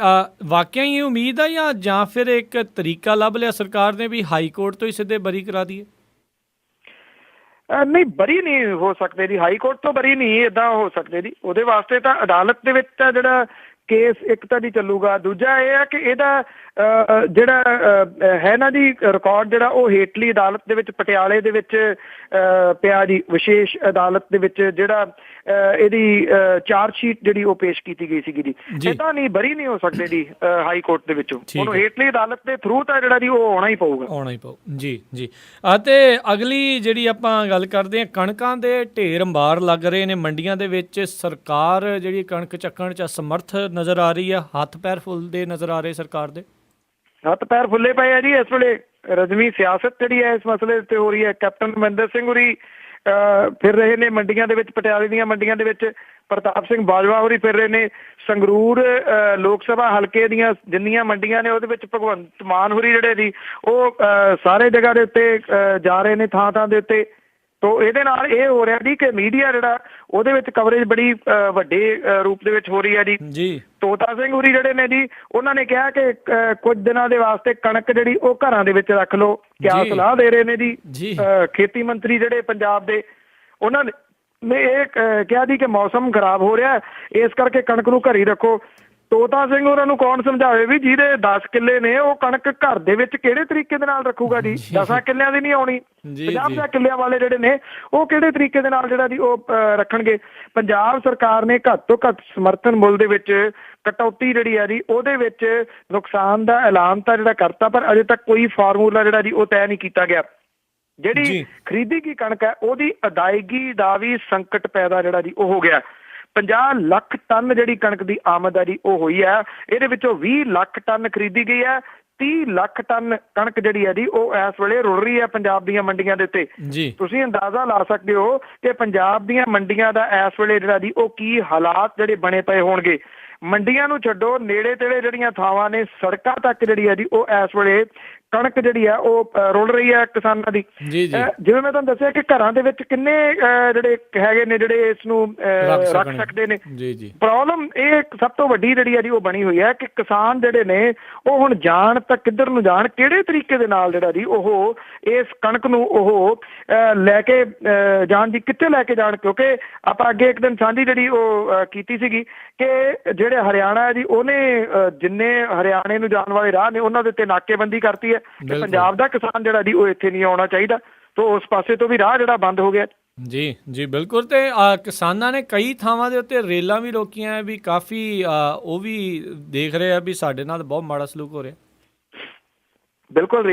ਵਾਕਿਆ ਹੀ ਉਮੀਦ ਆ ਜਾਂ ਫਿਰ ਇੱਕ ਤਰੀਕਾ ਲੱਭ ਲਿਆ ਸਰਕਾਰ ਨੇ ਵੀ ਹਾਈ ਕੋਰਟ ਤੋਂ ਹੀ ਸਿੱਧੇ ਬਰੀ ਕਰਾ ਦਈਏ? ਨਹੀਂ, ਬਰੀ ਨਹੀਂ ਹੋ ਸਕਦੇ ਜੀ, ਹਾਈ ਕੋਰਟ ਤੋਂ ਬਰੀ ਨਹੀਂ ਇੱਦਾਂ ਹੋ ਸਕਦੇ ਜੀ। ਉਹਦੇ ਵਾਸਤੇ ਤਾਂ ਅਦਾਲਤ ਦੇ ਵਿੱਚ ਤਾਂ ਜਿਹੜਾ ਕੇਸ ਇੱਕ ਤਾਂ ਜੀ ਚੱਲੂਗਾ। ਦੂਜਾ ਇਹ ਹੈ ਕਿ ਇਹਦਾ ਜਿਹੜਾ ਹੈ ਨਾ ਜੀ ਰਿਕਾਰਡ ਜਿਹੜਾ ਉਹ ਹੇਠਲੀ ਅਦਾਲਤ ਦੇ ਵਿੱਚ ਪਟਿਆਲੇ ਦੇ ਵਿੱਚ ਪਿਆ ਜੀ, ਵਿਸ਼ੇਸ਼ ਅਦਾਲਤ ਦੇ ਵਿੱਚ ਜਿਹੜਾ ਇਹਦੀ ਚਾਰਜ ਸ਼ੀਟ ਜਿਹੜੀ ਉਹ ਪੇਸ਼ ਕੀਤੀ ਗਈ ਸੀਗੀ ਜੀ। ਏਦਾਂ ਨਹੀਂ ਬਰੀ ਨਹੀਂ ਹੋ ਸਕਦੇ ਜੀ ਹਾਈ ਕੋਰਟ ਦੇ ਵਿੱਚੋਂ, ਉਹਨੂੰ ਹੇਠਲੀ ਅਦਾਲਤ ਦੇ ਥਰੂ ਤਾਂ ਜਿਹੜਾ ਜੀ ਉਹ ਆਉਣਾ ਹੀ ਪਊ। ਜੀ। ਅਤੇ ਅਗਲੀ ਜਿਹੜੀ ਆਪਾਂ ਗੱਲ ਕਰਦੇ ਹਾਂ, ਕਣਕਾਂ ਦੇ ਢੇਰ ਅੰਬਾਰ ਲੱਗ ਰਹੇ ਨੇ ਮੰਡੀਆਂ ਦੇ ਵਿੱਚ। ਸਰਕਾਰ ਜਿਹੜੀ ਕਣਕ ਚੱਕਣ 'ਚ ਅਸਮਰਥ ਨਜ਼ਰ ਆ ਰਹੀ ਆ, ਹੱਥ ਪੈਰ ਫੁੱਲਦੇ ਨਜ਼ਰ ਆ ਰਹੇ ਸਰਕਾਰ ਦੇ। ਹੱਥ ਪੈਰ ਫੁੱਲੇ ਪਏ ਆ ਜੀ ਇਸ ਵੇਲੇ। ਰਜ਼ਮੀ ਸਿਆਸਤ ਜਿਹੜੀ ਹੈ ਇਸ ਮਸਲੇ ਤੇ ਹੋ ਰਹੀ ਹੈ। ਕੈਪਟਨ ਅਮਰਿੰਦਰ ਸਿੰਘ ਹੋਰੀ ਫਿਰ ਰਹੇ ਨੇ ਮੰਡੀਆਂ ਦੇ ਵਿੱਚ, ਪਟਿਆਲੇ ਦੀਆਂ ਮੰਡੀਆਂ ਦੇ ਵਿੱਚ। ਪ੍ਰਤਾਪ ਸਿੰਘ ਬਾਜਵਾ ਹੋਰੀ ਫਿਰ ਰਹੇ ਨੇ। ਸੰਗਰੂਰ ਲੋਕ ਸਭਾ ਹਲਕੇ ਦੀਆਂ ਜਿੰਨੀਆਂ ਮੰਡੀਆਂ ਨੇ ਉਹਦੇ ਵਿੱਚ ਭਗਵੰਤ ਮਾਨ ਹੋਰੀ ਜਿਹੜੇ ਜੀ ਉਹ ਸਾਰੇ ਜਗ੍ਹਾ ਦੇ ਉੱਤੇ ਜਾ ਰਹੇ ਨੇ, ਥਾਂ ਦੇ ਉੱਤੇ। ਤੋ ਇਹਦੇ ਨਾਲ ਇਹ ਹੋ ਰਿਹਾ ਜੀ ਕਿ ਮੀਡੀਆ ਜਿਹੜਾ ਉਹਦੇ ਵਿੱਚ ਕਵਰੇਜ ਬੜੀ ਵੱਡੇ ਰੂਪ ਦੇ ਵਿੱਚ ਹੋ ਰਹੀ ਹੈ ਜੀ। ਤੋਤਾ ਸਿੰਘ ਹੋਰੀ ਜਿਹੜੇ ਨੇ ਜੀ ਉਹਨਾਂ ਨੇ ਕਿਹਾ ਕਿ ਕੁਝ ਦਿਨਾਂ ਦੇ ਵਾਸਤੇ ਕਣਕ ਜਿਹੜੀ ਉਹ ਘਰਾਂ ਦੇ ਵਿੱਚ ਰੱਖ ਲਓ। ਕਿਆ ਸਲਾਹ ਦੇ ਰਹੇ ਨੇ ਜੀ ਖੇਤੀ ਮੰਤਰੀ ਜਿਹੜੇ ਪੰਜਾਬ ਦੇ, ਉਹਨਾਂ ਨੇ ਇਹ ਕਿਹਾ ਜੀ ਕਿ ਮੌਸਮ ਖਰਾਬ ਹੋ ਰਿਹਾ, ਇਸ ਕਰਕੇ ਕਣਕ ਨੂੰ ਘਰ ਹੀ ਰੱਖੋ। ਤੋਤਾ ਸਿੰਘ ਉਹਨਾਂ ਨੂੰ ਕੌਣ ਸਮਝਾਵੇ ਵੀ ਜਿਹਦੇ 10 ਕਿੱਲੇ ਨੇ ਉਹ ਕਣਕ ਘਰ ਦੇ ਵਿੱਚ ਕਿਹੜੇ ਤਰੀਕੇ ਦੇ ਨਾਲ ਰੱਖੂਗਾ ਜੀ। 10 ਕਿੱਲਿਆਂ ਦੀ ਨਹੀਂ ਆਉਣੀ, 50 ਕਿੱਲਿਆਂ ਵਾਲੇ ਜਿਹੜੇ ਨੇ ਉਹ ਕਿਹੜੇ ਤਰੀਕੇ ਦੇ ਨਾਲ ਜਿਹੜਾ ਜੀ ਉਹ ਰੱਖਣਗੇ। ਪੰਜਾਬ ਸਰਕਾਰ ਨੇ ਘੱਟ ਤੋਂ ਘੱਟ ਸਮਰਥਨ ਮੁੱਲ ਦੇ ਵਿੱਚ ਕਟੌਤੀ ਜਿਹੜੀ ਆ ਜੀ ਉਹਦੇ ਵਿੱਚ ਨੁਕਸਾਨ ਦਾ ਐਲਾਨ ਤਾਂ ਜਿਹੜਾ ਕਰਤਾ, ਪਰ ਅਜੇ ਤੱਕ ਕੋਈ ਫਾਰਮੂਲਾ ਜਿਹੜਾ ਜੀ ਉਹ ਤੈਅ ਨਹੀਂ ਕੀਤਾ ਗਿਆ। ਜਿਹੜੀ ਖਰੀਦੀ ਗਈ ਕਣਕ ਹੈ ਉਹਦੀ ਅਦਾਇਗੀ ਦਾ ਵੀ ਸੰਕਟ ਪੈਦਾ ਜਿਹੜਾ ਜੀ ਉਹ ਹੋ ਗਿਆ। 50 ਲੱਖ ਟਨ ਜਿਹੜੀ ਕਣਕ ਦੀ ਆਮਦ ਹੈ ਜੀ ਉਹ ਹੋਈ ਹੈ। ਇਹਦੇ ਵਿੱਚੋਂ 20 ਲੱਖ ਟਨ ਖਰੀਦੀ ਗਈ ਹੈ। 30 ਲੱਖ ਟਨ ਕਣਕ ਜਿਹੜੀ ਹੈ ਜੀ ਉਹ ਇਸ ਵੇਲੇ ਰੁਲ ਰਹੀ ਹੈ ਪੰਜਾਬ ਦੀਆਂ ਮੰਡੀਆਂ ਦੇ ਉੱਤੇ। ਤੁਸੀਂ ਅੰਦਾਜ਼ਾ ਲਾ ਸਕਦੇ ਹੋ ਕਿ ਪੰਜਾਬ ਦੀਆਂ ਮੰਡੀਆਂ ਦਾ ਇਸ ਵੇਲੇ ਜਿਹੜਾ ਜੀ ਉਹ ਕੀ ਹਾਲਾਤ ਜਿਹੜੇ ਬਣੇ ਪਏ ਹੋਣਗੇ। ਮੰਡੀਆਂ ਨੂੰ ਛੱਡੋ, ਨੇੜੇ ਤੇੜੇ ਜਿਹੜੀਆਂ ਥਾਵਾਂ ਨੇ ਸੜਕਾਂ ਤੱਕ ਜਿਹੜੀ ਹੈ ਜੀ ਉਹ ਇਸ ਵੇਲੇ ਕਣਕ ਜਿਹੜੀ ਹੈ ਉਹ ਰੁਲ ਰਹੀ ਹੈ ਕਿਸਾਨਾਂ ਦੀ। ਜਿਵੇਂ ਮੈਂ ਤੁਹਾਨੂੰ ਦੱਸਿਆ ਕਿ ਘਰਾਂ ਦੇ ਵਿੱਚ ਕਿੰਨੇ ਜਿਹੜੇ ਹੈਗੇ ਨੇ ਜਿਹੜੇ ਇਸ ਨੂੰ ਰੱਖ ਸਕਦੇ ਨੇ। ਪ੍ਰੋਬਲਮ ਇਹ ਸਭ ਤੋਂ ਵੱਡੀ ਜਿਹੜੀ ਹੈ ਜੀ ਉਹ ਬਣੀ ਹੋਈ ਹੈ ਕਿ ਕਿਸਾਨ ਜਿਹੜੇ ਨੇ ਉਹ ਹੁਣ ਜਾਣ ਤਾਂ ਕਿੱਧਰ ਨੂੰ ਜਾਣ, ਕਿਹੜੇ ਤਰੀਕੇ ਦੇ ਨਾਲ ਜਿਹੜਾ ਜੀ ਉਹ ਇਸ ਕਣਕ ਨੂੰ ਉਹ ਲੈ ਕੇ ਜਾਣ ਦੀ, ਕਿੱਥੇ ਲੈ ਕੇ ਜਾਣ। ਕਿਉਂਕਿ ਆਪਾਂ ਅੱਗੇ ਇੱਕ ਦਿਨ ਸਾਂਝੀ ਜਿਹੜੀ ਉਹ ਕੀਤੀ ਸੀਗੀ ਕਿ ਜਿਹੜੇ ਹਰਿਆਣਾ ਹੈ ਜੀ ਉਹਨੇ ਜਿੰਨੇ ਹਰਿਆਣੇ ਨੂੰ ਜਾਣ ਵਾਲੇ ਰਾਹ ਨੇ ਉਹਨਾਂ ਦੇ ਉੱਤੇ ਨਾਕੇਬੰਦੀ ਕਰਤੀ ਹੈ ਕਿ ਪੰਜਾਬ ਦਾ ਕਿਸਾਨ ਜਿਹੜਾ ਜੀ ਉਹ ਇੱਥੇ ਨਹੀਂ ਆਉਣਾ ਚਾਹੀਦਾ। ਤਾਂ ਉਸ ਪਾਸੇ ਤੋਂ ਵੀ ਰਾਹ ਜਿਹੜਾ ਬੰਦ ਹੋ ਗਿਆ। ਜੀ ਬਿਲਕੁਲ। ਤੇ ਕਿਸਾਨਾਂ ਨੇ ਕਈ ਥਾਵਾਂ ਦੇ ਉੱਤੇ ਰੇਲਾਂ ਵੀ ਰੋਕੀਆਂ ਵੀ, ਕਾਫੀ ਉਹ ਵੀ ਦੇਖ ਰਹੇ ਆ ਵੀ ਸਾਡੇ ਨਾਲ ਬਹੁਤ ਮਾੜਾ ਸਲੂਕ ਹੋ ਰਿਹਾ। ਬਿਲਕੁਲ,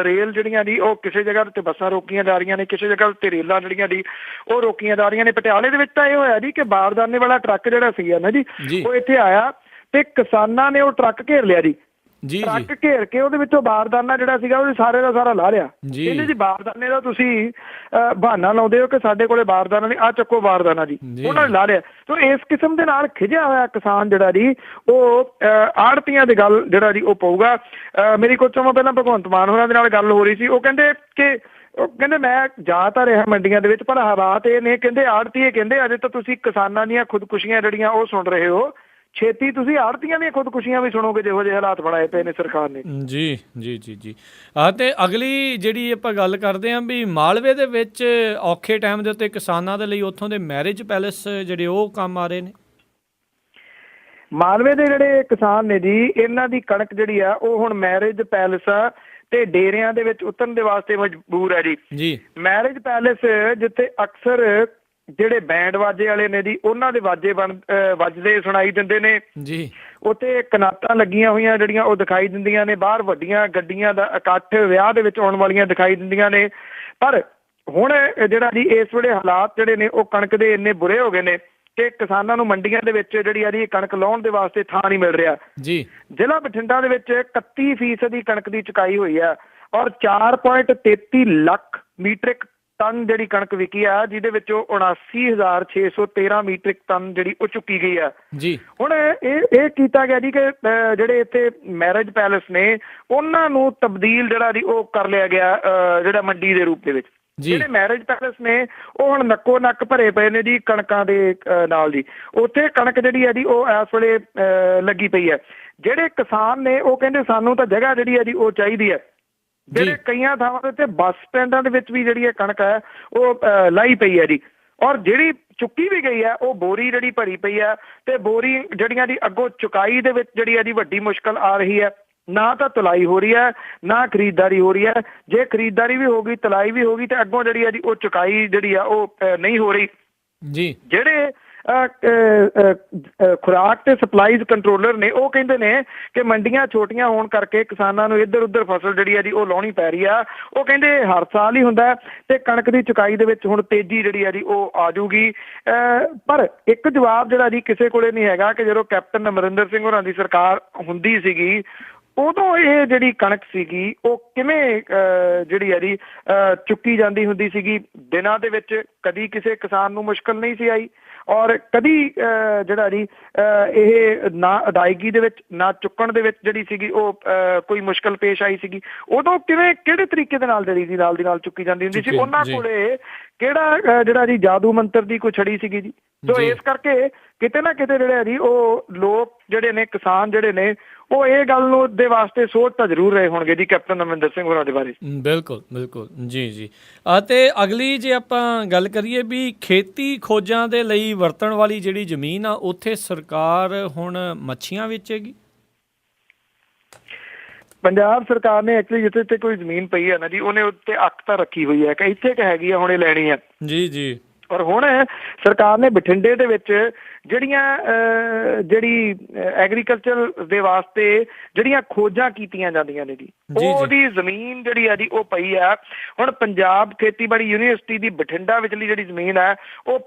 ਰੇਲ ਜਿਹੜੀਆਂ ਜੀ ਉਹ ਕਿਸੇ ਜਗ੍ਹਾ ਤੇ ਬੱਸਾਂ ਰੋਕੀਆਂ ਜਾ ਰਹੀਆਂ ਨੇ, ਕਿਸੇ ਜਗ੍ਹਾ ਤੇ ਰੇਲਾਂ ਜਿਹੜੀਆਂ ਜੀ ਉਹ ਰੋਕੀਆਂ ਜਾ ਰਹੀਆਂ ਨੇ। ਪਟਿਆਲੇ ਦੇ ਵਿੱਚ ਤਾਂ ਇਹ ਹੋਇਆ ਜੀ ਕਿ ਬਾਰਦਾਨੇ ਵਾਲਾ ਟਰੱਕ ਜਿਹੜਾ ਸੀਗਾ ਨਾ ਜੀ ਉਹ ਇੱਥੇ ਆਇਆ ਤੇ ਕਿਸਾਨਾਂ ਨੇ ਉਹ ਟਰੱਕ ਘੇਰ ਲਿਆ ਜੀ। ਟਰੱਕ ਘੇਰ ਕੇ ਉਹਦੇ ਵਿੱਚੋਂ ਬਾਰਦਾਨਾ ਜਿਹੜਾ ਸੀਗਾ ਉਹ ਸਾਰੇ ਦਾ ਸਾਰਾ ਲਾ ਲਿਆ। ਕਹਿੰਦੇ ਜੀ ਬਾਰਦਾਨੇ ਦਾ ਤੁਸੀਂ ਬਹਾਨਾ ਲਾਉਂਦੇ ਹੋ ਕਿ ਸਾਡੇ ਕੋਲੇ ਬਾਰਦਾਨਾ ਨਹੀਂ, ਆਹ ਚੱਕੋ ਬਾਰਦਾਨਾ ਜੀ, ਉਹਨਾਂ ਨੇ ਲਾ ਲਿਆ। ਸੋ ਇਸ ਕਿਸਮ ਦੇ ਨਾਲ ਖਿਝਿਆ ਹੋਇਆ ਕਿਸਾਨ ਜਿਹੜਾ ਜੀ ਉਹ ਆੜਤੀਆਂ ਦੀ ਗੱਲ ਜਿਹੜਾ ਜੀ ਉਹ ਪਊਗਾ। ਮੇਰੀ ਕੁਝ ਸਮਾਂ ਪਹਿਲਾਂ ਭਗਵੰਤ ਮਾਨ ਹੋਰਾਂ ਦੇ ਨਾਲ ਗੱਲ ਹੋ ਰਹੀ ਸੀ। ਉਹ ਕਹਿੰਦੇ ਮੈਂ ਜਾ ਤਾਂ ਰਿਹਾ ਮੰਡੀਆਂ ਦੇ ਵਿੱਚ, ਪਰ ਹਾਲਾਤ ਇਹ ਨੇ, ਕਹਿੰਦੇ ਆੜਤੀਏ ਕਹਿੰਦੇ ਅਜੇ ਤਾਂ ਤੁਸੀਂ ਕਿਸਾਨਾਂ ਦੀਆਂ ਖੁਦਕੁਸ਼ੀਆਂ ਜਿਹੜੀਆਂ ਉਹ ਸੁਣ ਰਹੇ ਹੋ, ਛੇਤੀ ਤੁਸੀਂ ਆੜਤੀਆਂ ਦੀਆਂ ਖੁਦਕੁਸ਼ੀਆਂ ਵੀ ਸੁਣੋਗੇ ਜਿਹੋ ਜਿਹੇ ਹਾਲਾਤ ਬਣਾਏ ਪਏ ਨੇ ਸਰਕਾਰ ਨੇ। ਜੀ। ਤੇ ਅਗਲੀ ਜਿਹੜੀ ਆਪਾਂ ਗੱਲ ਕਰਦੇ ਹਾਂ ਵੀ ਮਾਲਵੇ ਦੇ ਵਿੱਚ ਔਖੇ ਟਾਈਮ ਦੇ ਉੱਤੇ ਕਿਸਾਨਾਂ ਦੇ ਲਈ ਉੱਥੋਂ ਦੇ ਮੈਰਿਜ ਪੈਲੇਸ ਜਿਹੜੇ ਉਹ ਕੰਮ ਆ ਰਹੇ ਨੇ। ਮਾਲਵੇ ਦੇ ਜਿਹੜੇ ਕਿਸਾਨ ਨੇ ਜੀ ਇਹਨਾਂ ਦੀ ਕਣਕ ਜਿਹੜੀ ਆ ਉਹ ਹੁਣ ਮੈਰਿਜ ਪੈਲੇਸ ਤੇ ਡੇਰਿਆਂ ਦੇ ਵਿੱਚ ਉਤਰਨ ਦੇ ਵਾਸਤੇ ਮਜਬੂਰ ਹੈ ਜੀ। ਮੈਰਿਜ ਪੈਲੇਸ ਜਿੱਥੇ ਅਕਸਰ ਜਿਹੜੇ ਬੈਂਡ ਵਾਜੇ ਵਾਲੇ ਨੇ ਜੀ ਉਹਨਾਂ ਦੇ ਵਾਜੇ ਵੱਜਦੇ ਸੁਣਾਈ ਦਿੰਦੇ ਨੇ ਜੀ। ਉੱਥੇ ਕਨਾਤਾਂ ਲੱਗੀਆਂ ਹੋਈਆਂ ਜਿਹੜੀਆਂ ਉਹ ਦਿਖਾਈ ਦਿੰਦੀਆਂ ਨੇ। ਬਾਹਰ ਵੱਡੀਆਂ ਗੱਡੀਆਂ ਦਾ ਇਕੱਠ ਵਿਆਹ ਦੇ ਵਿੱਚ ਆਉਣ ਵਾਲੀਆਂ ਦਿਖਾਈ ਦਿੰਦੀਆਂ ਨੇ। ਪਰ ਹੁਣ ਜਿਹੜਾ ਜੀ ਇਸ ਵੇਲੇ ਹਾਲਾਤ ਜਿਹੜੇ ਨੇ ਉਹ ਕਣਕ ਦੇ ਇੰਨੇ ਬੁਰੇ ਹੋ ਗਏ ਨੇ ਕਿ ਕਿਸਾਨਾਂ ਨੂੰ ਮੰਡੀਆਂ ਦੇ ਵਿੱਚ ਜਿਹੜੀ ਆ ਜੀ ਕਣਕ ਲਾਉਣ ਦੇ ਵਾਸਤੇ ਥਾਂ ਨਹੀਂ ਮਿਲ ਰਿਹਾ ਜੀ। ਜ਼ਿਲ੍ਹਾ ਬਠਿੰਡਾ ਦੇ ਵਿੱਚ 31% ਦੀ ਕਣਕ ਦੀ ਚੁਕਾਈ ਹੋਈ ਹੈ ਔਰ 4.33 ਲੱਖ ਮੀਟ੍ਰਿਕ ਟਨ ਜਿਹੜੀ ਕਣਕ ਵਿਕੀ ਆ, ਜਿਹਦੇ ਵਿੱਚੋਂ 79,613 ਮੀਟ੍ਰਿਕ ਟਨ ਜਿਹੜੀ ਉਹ ਚੁੱਕੀ ਗਈ ਆ ਜੀ। ਹੁਣ ਇਹ ਕੀਤਾ ਗਿਆ ਜੀ ਕਿ ਜਿਹੜੇ ਇੱਥੇ ਮੈਰਿਜ ਪੈਲੇਸ ਨੇ ਉਹਨਾਂ ਨੂੰ ਤਬਦੀਲ ਜਿਹੜਾ ਜੀ ਉਹ ਕਰ ਲਿਆ ਗਿਆ ਜਿਹੜਾ ਮੰਡੀ ਦੇ ਰੂਪ ਦੇ ਵਿੱਚ। ਜਿਹੜੇ ਮੈਰਿਜ ਪੈਲੇਸ ਨੇ ਉਹ ਹੁਣ ਨੱਕੋ ਨੱਕ ਭਰੇ ਪਏ ਨੇ ਜੀ ਕਣਕਾਂ ਦੇ ਨਾਲ ਜੀ। ਉੱਥੇ ਕਣਕ ਜਿਹੜੀ ਹੈ ਜੀ ਉਹ ਇਸ ਵੇਲੇ ਲੱਗੀ ਪਈ ਹੈ। ਜਿਹੜੇ ਕਿਸਾਨ ਨੇ ਉਹ ਕਹਿੰਦੇ ਸਾਨੂੰ ਤਾਂ ਜਗ੍ਹਾ ਜਿਹੜੀ ਹੈ ਜੀ ਉਹ ਚਾਹੀਦੀ ਹੈ। ਜਿਹੜੇ ਕਈਆਂ ਥਾਵਾਂ ਦੇ ਉੱਤੇ ਬੱਸ ਸਟੈਂਡਾਂ ਦੇ ਵਿੱਚ ਵੀ ਜਿਹੜੀ ਇਹ ਕਣਕ ਹੈ ਉਹ ਲਾਈ ਪਈ ਹੈ ਜੀ। ਔਰ ਜਿਹੜੀ ਚੁੱਕੀ ਵੀ ਗਈ ਹੈ ਉਹ ਬੋਰੀ ਜਿਹੜੀ ਭਰੀ ਪਈ ਹੈ, ਤੇ ਬੋਰੀ ਜਿਹੜੀਆਂ ਦੀ ਅੱਗੋਂ ਚੁਕਾਈ ਦੇ ਵਿੱਚ ਜਿਹੜੀ ਹੈ ਜੀ ਵੱਡੀ ਮੁਸ਼ਕਲ ਆ ਰਹੀ ਹੈ। ਨਾ ਤਾਂ ਤੁਲਾਈ ਹੋ ਰਹੀ ਹੈ, ਨਾ ਖਰੀਦਦਾਰੀ ਹੋ ਰਹੀ ਹੈ। ਜੇ ਖਰੀਦਦਾਰੀ ਵੀ ਹੋ ਗਈ, ਤੁਲਾਈ ਵੀ ਹੋ ਗਈ, ਤੇ ਅੱਗੋਂ ਜਿਹੜੀ ਹੈ ਜੀ ਉਹ ਚੁਕਾਈ ਜਿਹੜੀ ਆ ਉਹ ਨਹੀਂ ਹੋ ਰਹੀ ਜੀ। ਜਿਹੜੇ ਖੁਰਾਕ ਤੇ ਸਪਲਾਈਜ਼ ਕੰਟਰੋਲਰ ਨੇ ਉਹ ਕਹਿੰਦੇ ਨੇ ਕਿ ਮੰਡੀਆਂ ਛੋਟੀਆਂ ਹੋਣ ਕਰਕੇ ਕਿਸਾਨਾਂ ਨੂੰ ਇੱਧਰ ਉੱਧਰ ਫਸਲ ਜਿਹੜੀ ਹੈ ਜੀ ਉਹ ਲਾਉਣੀ ਪੈ ਰਹੀ ਆ। ਉਹ ਕਹਿੰਦੇ ਹਰ ਸਾਲ ਹੀ ਹੁੰਦਾ ਤੇ ਕਣਕ ਦੀ ਚੁਕਾਈ ਦੇ ਵਿੱਚ ਹੁਣ ਤੇਜ਼ੀ ਜਿਹੜੀ ਹੈ ਜੀ ਉਹ ਆ ਜਾਊਗੀ। ਪਰ ਇੱਕ ਜਵਾਬ ਜਿਹੜਾ ਜੀ ਕਿਸੇ ਕੋਲੇ ਨਹੀਂ ਹੈਗਾ ਕਿ ਜਦੋਂ ਕੈਪਟਨ ਅਮਰਿੰਦਰ ਸਿੰਘ ਹੋਰਾਂ ਦੀ ਸਰਕਾਰ ਹੁੰਦੀ ਸੀਗੀ ਉਦੋਂ ਇਹ ਜਿਹੜੀ ਕਣਕ ਸੀਗੀ ਉਹ ਕਿਵੇਂ ਜਿਹੜੀ ਹੈ ਜੀ ਚੁੱਕੀ ਜਾਂਦੀ ਹੁੰਦੀ ਸੀਗੀ। ਦਿਨਾਂ ਦੇ ਵਿੱਚ ਕਦੀ ਕਿਸੇ ਕਿਸਾਨ ਨੂੰ ਮੁਸ਼ਕਲ ਨਹੀਂ ਸੀ ਆਈ, ਔਰ ਕਦੀ ਜਿਹੜਾ ਜੀ ਇਹ ਨਾ ਅਦਾਇਗੀ ਦੇ ਵਿੱਚ ਨਾ ਚੁੱਕਣ ਦੇ ਵਿੱਚ ਜਿਹੜੀ ਸੀਗੀ ਉਹ ਕੋਈ ਮੁਸ਼ਕਲ ਪੇਸ਼ ਆਈ ਸੀਗੀ। ਉਦੋਂ ਕਿਵੇਂ ਕਿਹੜੇ ਤਰੀਕੇ ਦੇ ਨਾਲ ਜਿਹੜੀ ਜੀ ਨਾਲ ਦੀ ਨਾਲ ਚੁੱਕੀ ਜਾਂਦੀ ਹੁੰਦੀ ਸੀ? ਉਹਨਾਂ ਕੋਲੇ ਕਿਹੜਾ ਜਿਹੜਾ ਜੀ ਜਾਦੂ ਮੰਤਰ ਦੀ ਕੋਈ ਛੜੀ ਸੀਗੀ ਜੀ। ਸੋ ਇਸ ਕਰਕੇ ਕਿਤੇ ਨਾ ਕਿਤੇ ਜਿਹੜੇ ਜੀ ਉਹ ਲੋਕ ਜਿਹੜੇ ਨੇ, ਕਿਸਾਨ ਜਿਹੜੇ ਨੇ, ਉਹ ਇਹ ਗੱਲ ਨੂੰ ਦੇ ਵਾਸਤੇ ਸੋਚ ਤਾਂ ਜ਼ਰੂਰ ਰਹੇ ਹੋਣਗੇ ਜੀ ਕੈਪਟਨ ਅਮਰਿੰਦਰ ਸਿੰਘ ਹੋਰਾਂ ਦੇ ਬਾਰੇ। ਬਿਲਕੁਲ ਬਿਲਕੁਲ ਜੀ ਜੀ। ਅਤੇ ਅਗਲੀ ਜੇ ਆਪਾਂ ਗੱਲ ਕਰੀਏ ਵੀ ਖੇਤੀ ਖੋਜਾਂ ਦੇ ਲਈ ਵਰਤਣ ਵਾਲੀ ਜਿਹੜੀ ਜ਼ਮੀਨ ਆ ਉੱਥੇ ਸਰਕਾਰ ਹੁਣ ਮੱਛੀਆਂ ਵੇਚੇਗੀ। ਪੰਜਾਬ ਸਰਕਾਰ ਨੇ ਐਕਚੁਅਲੀ ਜਿੱਥੇ ਤੇ ਕੋਈ ਜ਼ਮੀਨ ਪਈ ਹੈ ਨਾ ਜੀ ਉਹਨੇ ਉੱਤੇ ਅੱਖ ਤਾਂ ਰੱਖੀ ਹੋਈ ਹੈ ਕਿ ਇੱਥੇ ਕਿ ਹੈਗੀ ਆ ਹੁਣ ਇਹ ਲੈਣੀ ਹੈ ਜੀ ਜੀ। ਔਰ ਹੁਣ ਸਰਕਾਰ ਨੇ ਬਠਿੰਡੇ ਦੇ ਵਿੱਚ ਜਿਹੜੀ ਐਗਰੀਕਲਚਰ ਦੇ ਵਾਸਤੇ ਜਿਹੜੀਆਂ ਖੋਜਾਂ ਕੀਤੀਆਂ ਜਾਂਦੀਆਂ ਨੇ ਜੀ ਉਹਦੀ ਜ਼ਮੀਨ ਜਿਹੜੀ ਹੈ ਜੀ ਉਹ ਪਈ ਆ। ਹੁਣ ਪੰਜਾਬ ਖੇਤੀਬਾੜੀ ਯੂਨੀਵਰਸਿਟੀ ਦੀ ਬਠਿੰਡਾ ਵਿਚਲੀ ਜਿਹੜੀ ਜ਼ਮੀਨ ਹੈ ਉਹ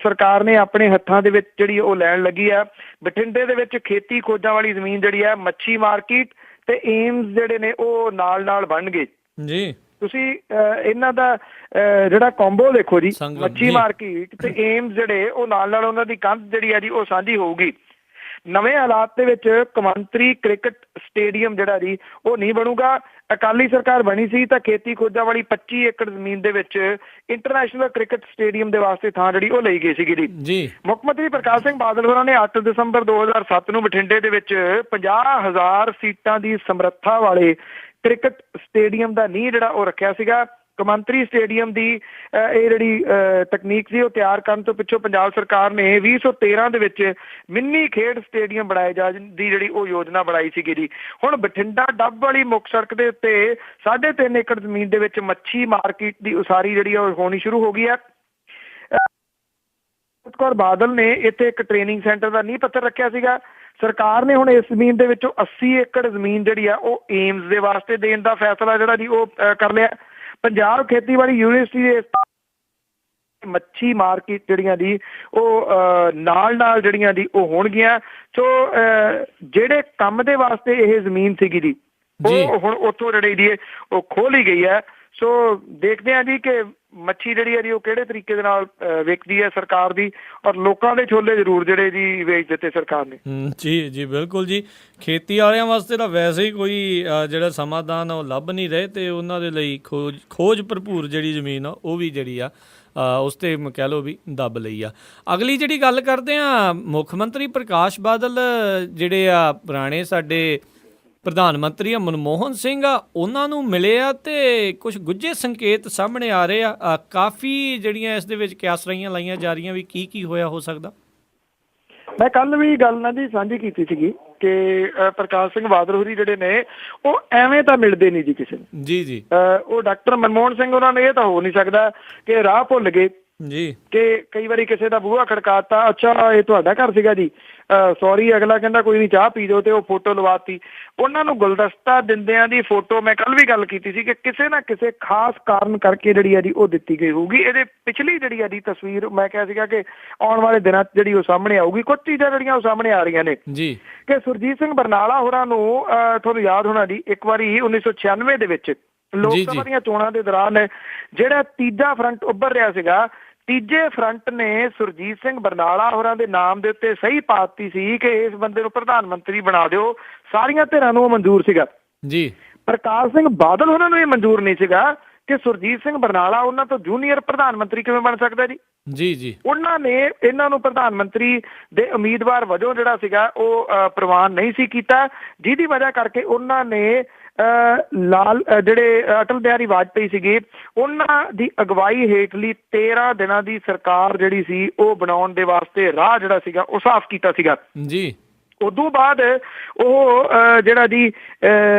ਸਰਕਾਰ ਨੇ ਆਪਣੇ ਹੱਥਾਂ ਦੇ ਵਿੱਚ ਜਿਹੜੀ ਉਹ ਲੈਣ ਲੱਗੀ ਆ। ਬਠਿੰਡੇ ਦੇ ਵਿੱਚ ਖੇਤੀ ਖੋਜਾਂ ਵਾਲੀ ਜ਼ਮੀਨ ਜਿਹੜੀ ਹੈ ਮੱਛੀ ਮਾਰਕੀਟ ਤੇ ਏਮਸ ਜਿਹੜੇ ਨੇ ਉਹ ਨਾਲ ਬਣਨਗੇ ਜੀ। ਤੁਸੀਂ ਇਹਨਾਂ ਦਾ ਜਿਹੜਾ ਕੰਬੋ ਦੇਖੋ ਜੀ, ਮੱਛੀ ਮਾਰਕੀਟ ਤੇ ਏਮਸ ਜਿਹੜੇ ਉਹ ਨਾਲ ਉਹਨਾਂ ਦੀ ਕੰਧ ਜਿਹੜੀ ਹੈ ਜੀ ਉਹ ਸਾਂਝੀ ਹੋਊਗੀ। ਨਵੇਂ ਹਾਲਾਤ ਦੇ ਵਿੱਚ ਕੌਮਾਂਤਰੀ ਕ੍ਰਿਕਟ ਸਟੇਡੀਅਮ ਜਿਹੜਾ ਜੀ ਉਹ ਨਹੀਂ ਬਣੂਗਾ। ਅਕਾਲੀ ਸਰਕਾਰ ਬਣੀ ਸੀ ਤਾਂ ਖੇਤੀ ਖੋਜਾਂ ਵਾਲੀ 25 ਏਕੜ ਜ਼ਮੀਨ ਦੇ ਵਿੱਚ ਇੰਟਰਨੈਸ਼ਨਲ ਕ੍ਰਿਕਟ ਸਟੇਡੀਅਮ ਦੇ ਵਾਸਤੇ ਥਾਂ ਜਿਹੜੀ ਉਹ ਲਈ ਗਈ ਸੀਗੀ ਜੀ। ਮੁੱਖ ਮੰਤਰੀ ਪ੍ਰਕਾਸ਼ ਸਿੰਘ ਬਾਦਲ ਹੋਰਾਂ ਨੇ 8 ਦਸੰਬਰ 2007 ਨੂੰ ਬਠਿੰਡੇ ਦੇ ਵਿੱਚ 50,000 ਸੀਟਾਂ ਦੀ ਸਮਰੱਥਾ ਵਾਲੇ ਕ੍ਰਿਕਟ ਸਟੇਡੀਅਮ ਦਾ ਨੀਂਹ ਜਿਹੜਾ ਉਹ ਰੱਖਿਆ ਸੀਗਾ। ਕੌਮਾਂਤਰੀ ਸਟੇਡੀਅਮ ਦੀ ਇਹ ਜਿਹੜੀ ਤਕਨੀਕ ਸੀ ਉਹ ਤਿਆਰ ਕਰਨ ਤੋਂ ਪਿੱਛੋਂ ਪੰਜਾਬ ਸਰਕਾਰ ਨੇ 2013 ਦੇ ਵਿੱਚ ਮਿੰਨੀ ਖੇਡ ਸਟੇਡੀਅਮ ਬਣਾਏ ਜਾਣ ਦੀ ਜਿਹੜੀ ਉਹ ਯੋਜਨਾ ਬਣਾਈ ਸੀਗੀ ਜੀ। ਹੁਣ ਬਠਿੰਡਾ ਡੱਬ ਵਾਲੀ ਮੁੱਖ ਸੜਕ ਦੇ ਉੱਤੇ 3.5 ਏਕੜ ਜ਼ਮੀਨ ਦੇ ਵਿੱਚ ਮੱਛੀ ਮਾਰਕੀਟ ਦੀ ਉਸਾਰੀ ਜਿਹੜੀ ਉਹ ਹੋਣੀ ਸ਼ੁਰੂ ਹੋ ਗਈ ਹੈ। ਕੌਰ ਬਾਦਲ ਨੇ ਇੱਥੇ ਇੱਕ ਟ੍ਰੇਨਿੰਗ ਸੈਂਟਰ ਦਾ ਨੀਂਹ ਪੱਥਰ ਰੱਖਿਆ ਸੀਗਾ। ਸਰਕਾਰ ਨੇ ਹੁਣ ਇਸ ਜ਼ਮੀਨ ਦੇ ਵਿੱਚੋਂ 80 ਏਕੜ ਜ਼ਮੀਨ ਜਿਹੜੀ ਆ ਉਹ ਏਮਸ ਦੇ ਵਾਸਤੇ ਦੇਣ ਦਾ ਫੈਸਲਾ ਜਿਹੜਾ ਜੀ ਉਹ ਕਰ ਲਿਆ। ਪੰਜਾਬ ਖੇਤੀਬਾੜੀ ਯੂਨੀਵਰਸਿਟੀ ਦੇ ਮੱਛੀ ਮਾਰਕੀਟ ਜਿਹੜੀਆਂ ਦੀ ਉਹ ਨਾਲ ਜਿਹੜੀਆਂ ਦੀ ਉਹ ਹੋਣਗੀਆਂ। ਸੋ ਜਿਹੜੇ ਕੰਮ ਦੇ ਵਾਸਤੇ ਇਹ ਜ਼ਮੀਨ ਸੀਗੀ ਜੀ ਉਹ ਹੁਣ ਉੱਥੋਂ ਜਿਹੜੀ ਦੀ ਉਹ ਖੋਹ ਲਈ ਗਈ ਹੈ। ਸੋ ਦੇਖਦੇ ਹਾਂ ਜੀ ਕਿ ਮੱਛੀ ਜਿਹੜੀ ਹੈ ਜੀ ਉਹ ਕਿਹੜੇ ਤਰੀਕੇ ਦੇ ਨਾਲ ਵਿਕਦੀ ਹੈ ਸਰਕਾਰ ਦੀ, ਔਰ ਲੋਕਾਂ ਦੇ ਛੋਲੇ ਜ਼ਰੂਰ ਜਿਹੜੇ ਜੀ ਵੇਚ ਦਿੱਤੇ ਸਰਕਾਰ ਨੇ। ਜੀ ਜੀ ਬਿਲਕੁਲ ਜੀ। ਖੇਤੀ ਵਾਲਿਆਂ ਵਾਸਤੇ ਤਾਂ ਵੈਸੇ ਹੀ ਕੋਈ ਜਿਹੜਾ ਸਮਾਧਾਨ ਉਹ ਲੱਭ ਨਹੀਂ ਰਹੇ ਤੇ ਉਹਨਾਂ ਦੇ ਲਈ ਖੋਜ ਭਰਪੂਰ ਜਿਹੜੀ ਜ਼ਮੀਨ ਆ ਉਹ ਵੀ ਜਿਹੜੀ ਆ ਉਸ 'ਤੇ ਕਹਿ ਲਓ ਵੀ ਦੱਬ ਲਈ ਆ। ਅਗਲੀ ਜਿਹੜੀ ਗੱਲ ਕਰਦੇ ਹਾਂ, ਮੁੱਖ ਮੰਤਰੀ ਪ੍ਰਕਾਸ਼ ਬਾਦਲ ਜਿਹੜੇ ਆ ਪੁਰਾਣੇ ਸਾਡੇ ਪ੍ਰਧਾਨ ਮੰਤਰੀ ਆ ਮਨਮੋਹਨ ਸਿੰਘ ਆ ਉਹਨਾਂ ਨੂੰ ਮਿਲੇ ਆ ਤੇ ਕੁਝ ਗੁੱਝੇ ਸੰਕੇਤ ਸਾਹਮਣੇ ਆ ਰਹੇ ਆ। ਕਾਫੀ ਜਿਹੜੀਆਂ ਇਸ ਦੇ ਵਿੱਚ ਕਿਆਸਰਾਈਆਂ ਲਾਈਆਂ ਜਾ ਰਹੀਆਂ ਵੀ ਕੀ ਹੋਇਆ ਹੋ ਸਕਦਾ। ਮੈਂ ਕੱਲ ਵੀ ਗੱਲ ਨਾਲ ਜੀ ਸਾਂਝੀ ਕੀਤੀ ਸੀਗੀ ਕਿ ਪ੍ਰਕਾਸ਼ ਸਿੰਘ ਬਾਦਲ ਹੋਰੀ ਜਿਹੜੇ ਨੇ ਉਹ ਐਵੇਂ ਤਾਂ ਮਿਲਦੇ ਨਹੀਂ ਜੀ ਕਿਸੇ ਨੂੰ ਜੀ ਜੀ। ਉਹ ਡਾਕਟਰ ਮਨਮੋਹਨ ਸਿੰਘ ਉਹਨਾਂ ਨੇ ਇਹ ਤਾਂ ਹੋ ਨਹੀਂ ਸਕਦਾ ਕਿ ਰਾਹ ਭੁੱਲ ਗਏ ਜੀ ਕਿ ਕਈ ਵਾਰੀ ਕਿਸੇ ਦਾ ਬੂਹਾ ਖੜਕਾਤਾ, ਅੱਛਾ ਇਹ ਤੁਹਾਡਾ ਘਰ ਸੀਗਾ ਜੀ, ਸੌਰੀ ਅਗਲਾ ਕਹਿੰਦਾ ਕੋਈ ਨਹੀਂ ਚਾਹ ਪੀ ਜਾਓ, ਤੇ ਉਹ ਫੋਟੋ ਲਵਾਤੀ। ਉਹਨਾਂ ਨੂੰ ਗੁਲਦਸਤਾ ਦਿੰਦਿਆਂ ਦੀ ਫੋਟੋ ਮੈਂ ਕੱਲ ਵੀ ਗੱਲ ਕੀਤੀ ਸੀ ਕਿ ਕਿਸੇ ਨਾ ਕਿਸੇ ਖਾਸ ਕਾਰਨ ਕਰਕੇ ਜਿਹੜੀ ਹੈ ਜੀ ਉਹ ਦਿੱਤੀ ਗਈ ਹੋਊਗੀ। ਇਹਦੇ ਪਿਛਲੀ ਜਿਹੜੀ ਹੈ ਜੀ ਤਸਵੀਰ ਮੈਂ ਕਿਹਾ ਸੀਗਾ ਕਿ ਆਉਣ ਵਾਲੇ ਦਿਨਾਂ 'ਚ ਜਿਹੜੀ ਉਹ ਸਾਹਮਣੇ ਆਊਗੀ। ਕੁਝ ਚੀਜ਼ਾਂ ਜਿਹੜੀਆਂ ਉਹ ਸਾਹਮਣੇ ਆ ਰਹੀਆਂ ਨੇ ਜੀ ਕਿ ਸੁਰਜੀਤ ਸਿੰਘ ਬਰਨਾਲਾ ਹੋਰਾਂ ਨੂੰ ਤੁਹਾਨੂੰ ਯਾਦ ਹੋਣਾ ਜੀ ਇੱਕ ਵਾਰੀ 1996 ਦੇ ਵਿੱਚ ਲੋਕ ਜੀ, ਸਭਾ ਜੀ। ਦੀਆਂ ਚੋਣਾਂ ਦੇ ਦੌਰਾਨ ਜਿਹੜਾ ਤੀਜਾ ਫਰੰਟ ਉੱਭਰ ਰਿਹਾ ਸੀਗਾ, ਤੀਜੇ ਫਰੰਟ ਨੇ ਸੁਰਜੀਤ ਸਿੰਘ ਬਰਨਾਲਾ ਹੋਰਾਂ ਦੇ ਨਾਮ ਦੇ ਉੱਤੇ ਸਹੀ ਪਾਤੀ ਸੀ ਕਿ ਇਸ ਬੰਦੇ ਨੂੰ ਪ੍ਰਧਾਨ ਮੰਤਰੀ ਬਣਾ ਦਿਓ। ਸਾਰੀਆਂ ਧਿਰਾਂ ਨੂੰ ਉਹ ਮਨਜ਼ੂਰ ਸੀਗਾ। ਜੀ ਪ੍ਰਕਾਸ਼ ਸਿੰਘ ਬਾਦਲ ਉਹਨਾਂ ਨੂੰ ਇਹ ਮਨਜ਼ੂਰ ਨਹੀਂ ਸੀਗਾ ਕਿ ਸੁਰਜੀਤ ਸਿੰਘ ਬਰਨਾਲਾ ਉਹਨਾਂ ਤੋਂ ਜੂਨੀਅਰ ਪ੍ਰਧਾਨ ਮੰਤਰੀ ਕਿਵੇਂ ਬਣ ਸਕਦਾ ਜੀ। ਜੀ ਜੀ ਉਹਨਾਂ ਨੇ ਇਹਨਾਂ ਨੂੰ ਪ੍ਰਧਾਨ ਮੰਤਰੀ ਦੇ ਉਮੀਦਵਾਰ ਵਜੋਂ ਜਿਹੜਾ ਸੀਗਾ ਉਹ ਪ੍ਰਵਾਨ ਨਹੀਂ ਸੀ ਕੀਤਾ, ਜਿਹਦੀ ਵਜ੍ਹਾ ਕਰਕੇ ਉਹਨਾਂ ਨੇ ਜਿਹੜੇ ਅਟਲ ਬਿਹਾਰੀ ਵਾਜਪੇਈ ਸੀਗੇ ਉਹਨਾਂ ਦੀ ਅਗਵਾਈ ਹੇਠਲੀ 13 ਦਿਨਾਂ ਦੀ ਸਰਕਾਰ ਜਿਹੜੀ ਸੀ ਉਹ ਬਣਾਉਣ ਦੇ ਵਾਸਤੇ ਰਾਹ ਜਿਹੜਾ ਸੀਗਾ ਉਹ ਸਾਫ਼ ਕੀਤਾ ਸੀਗਾ। ਜੀ ਉਦੋਂ ਬਾਅਦ ਉਹ ਜਿਹੜਾ ਜੀ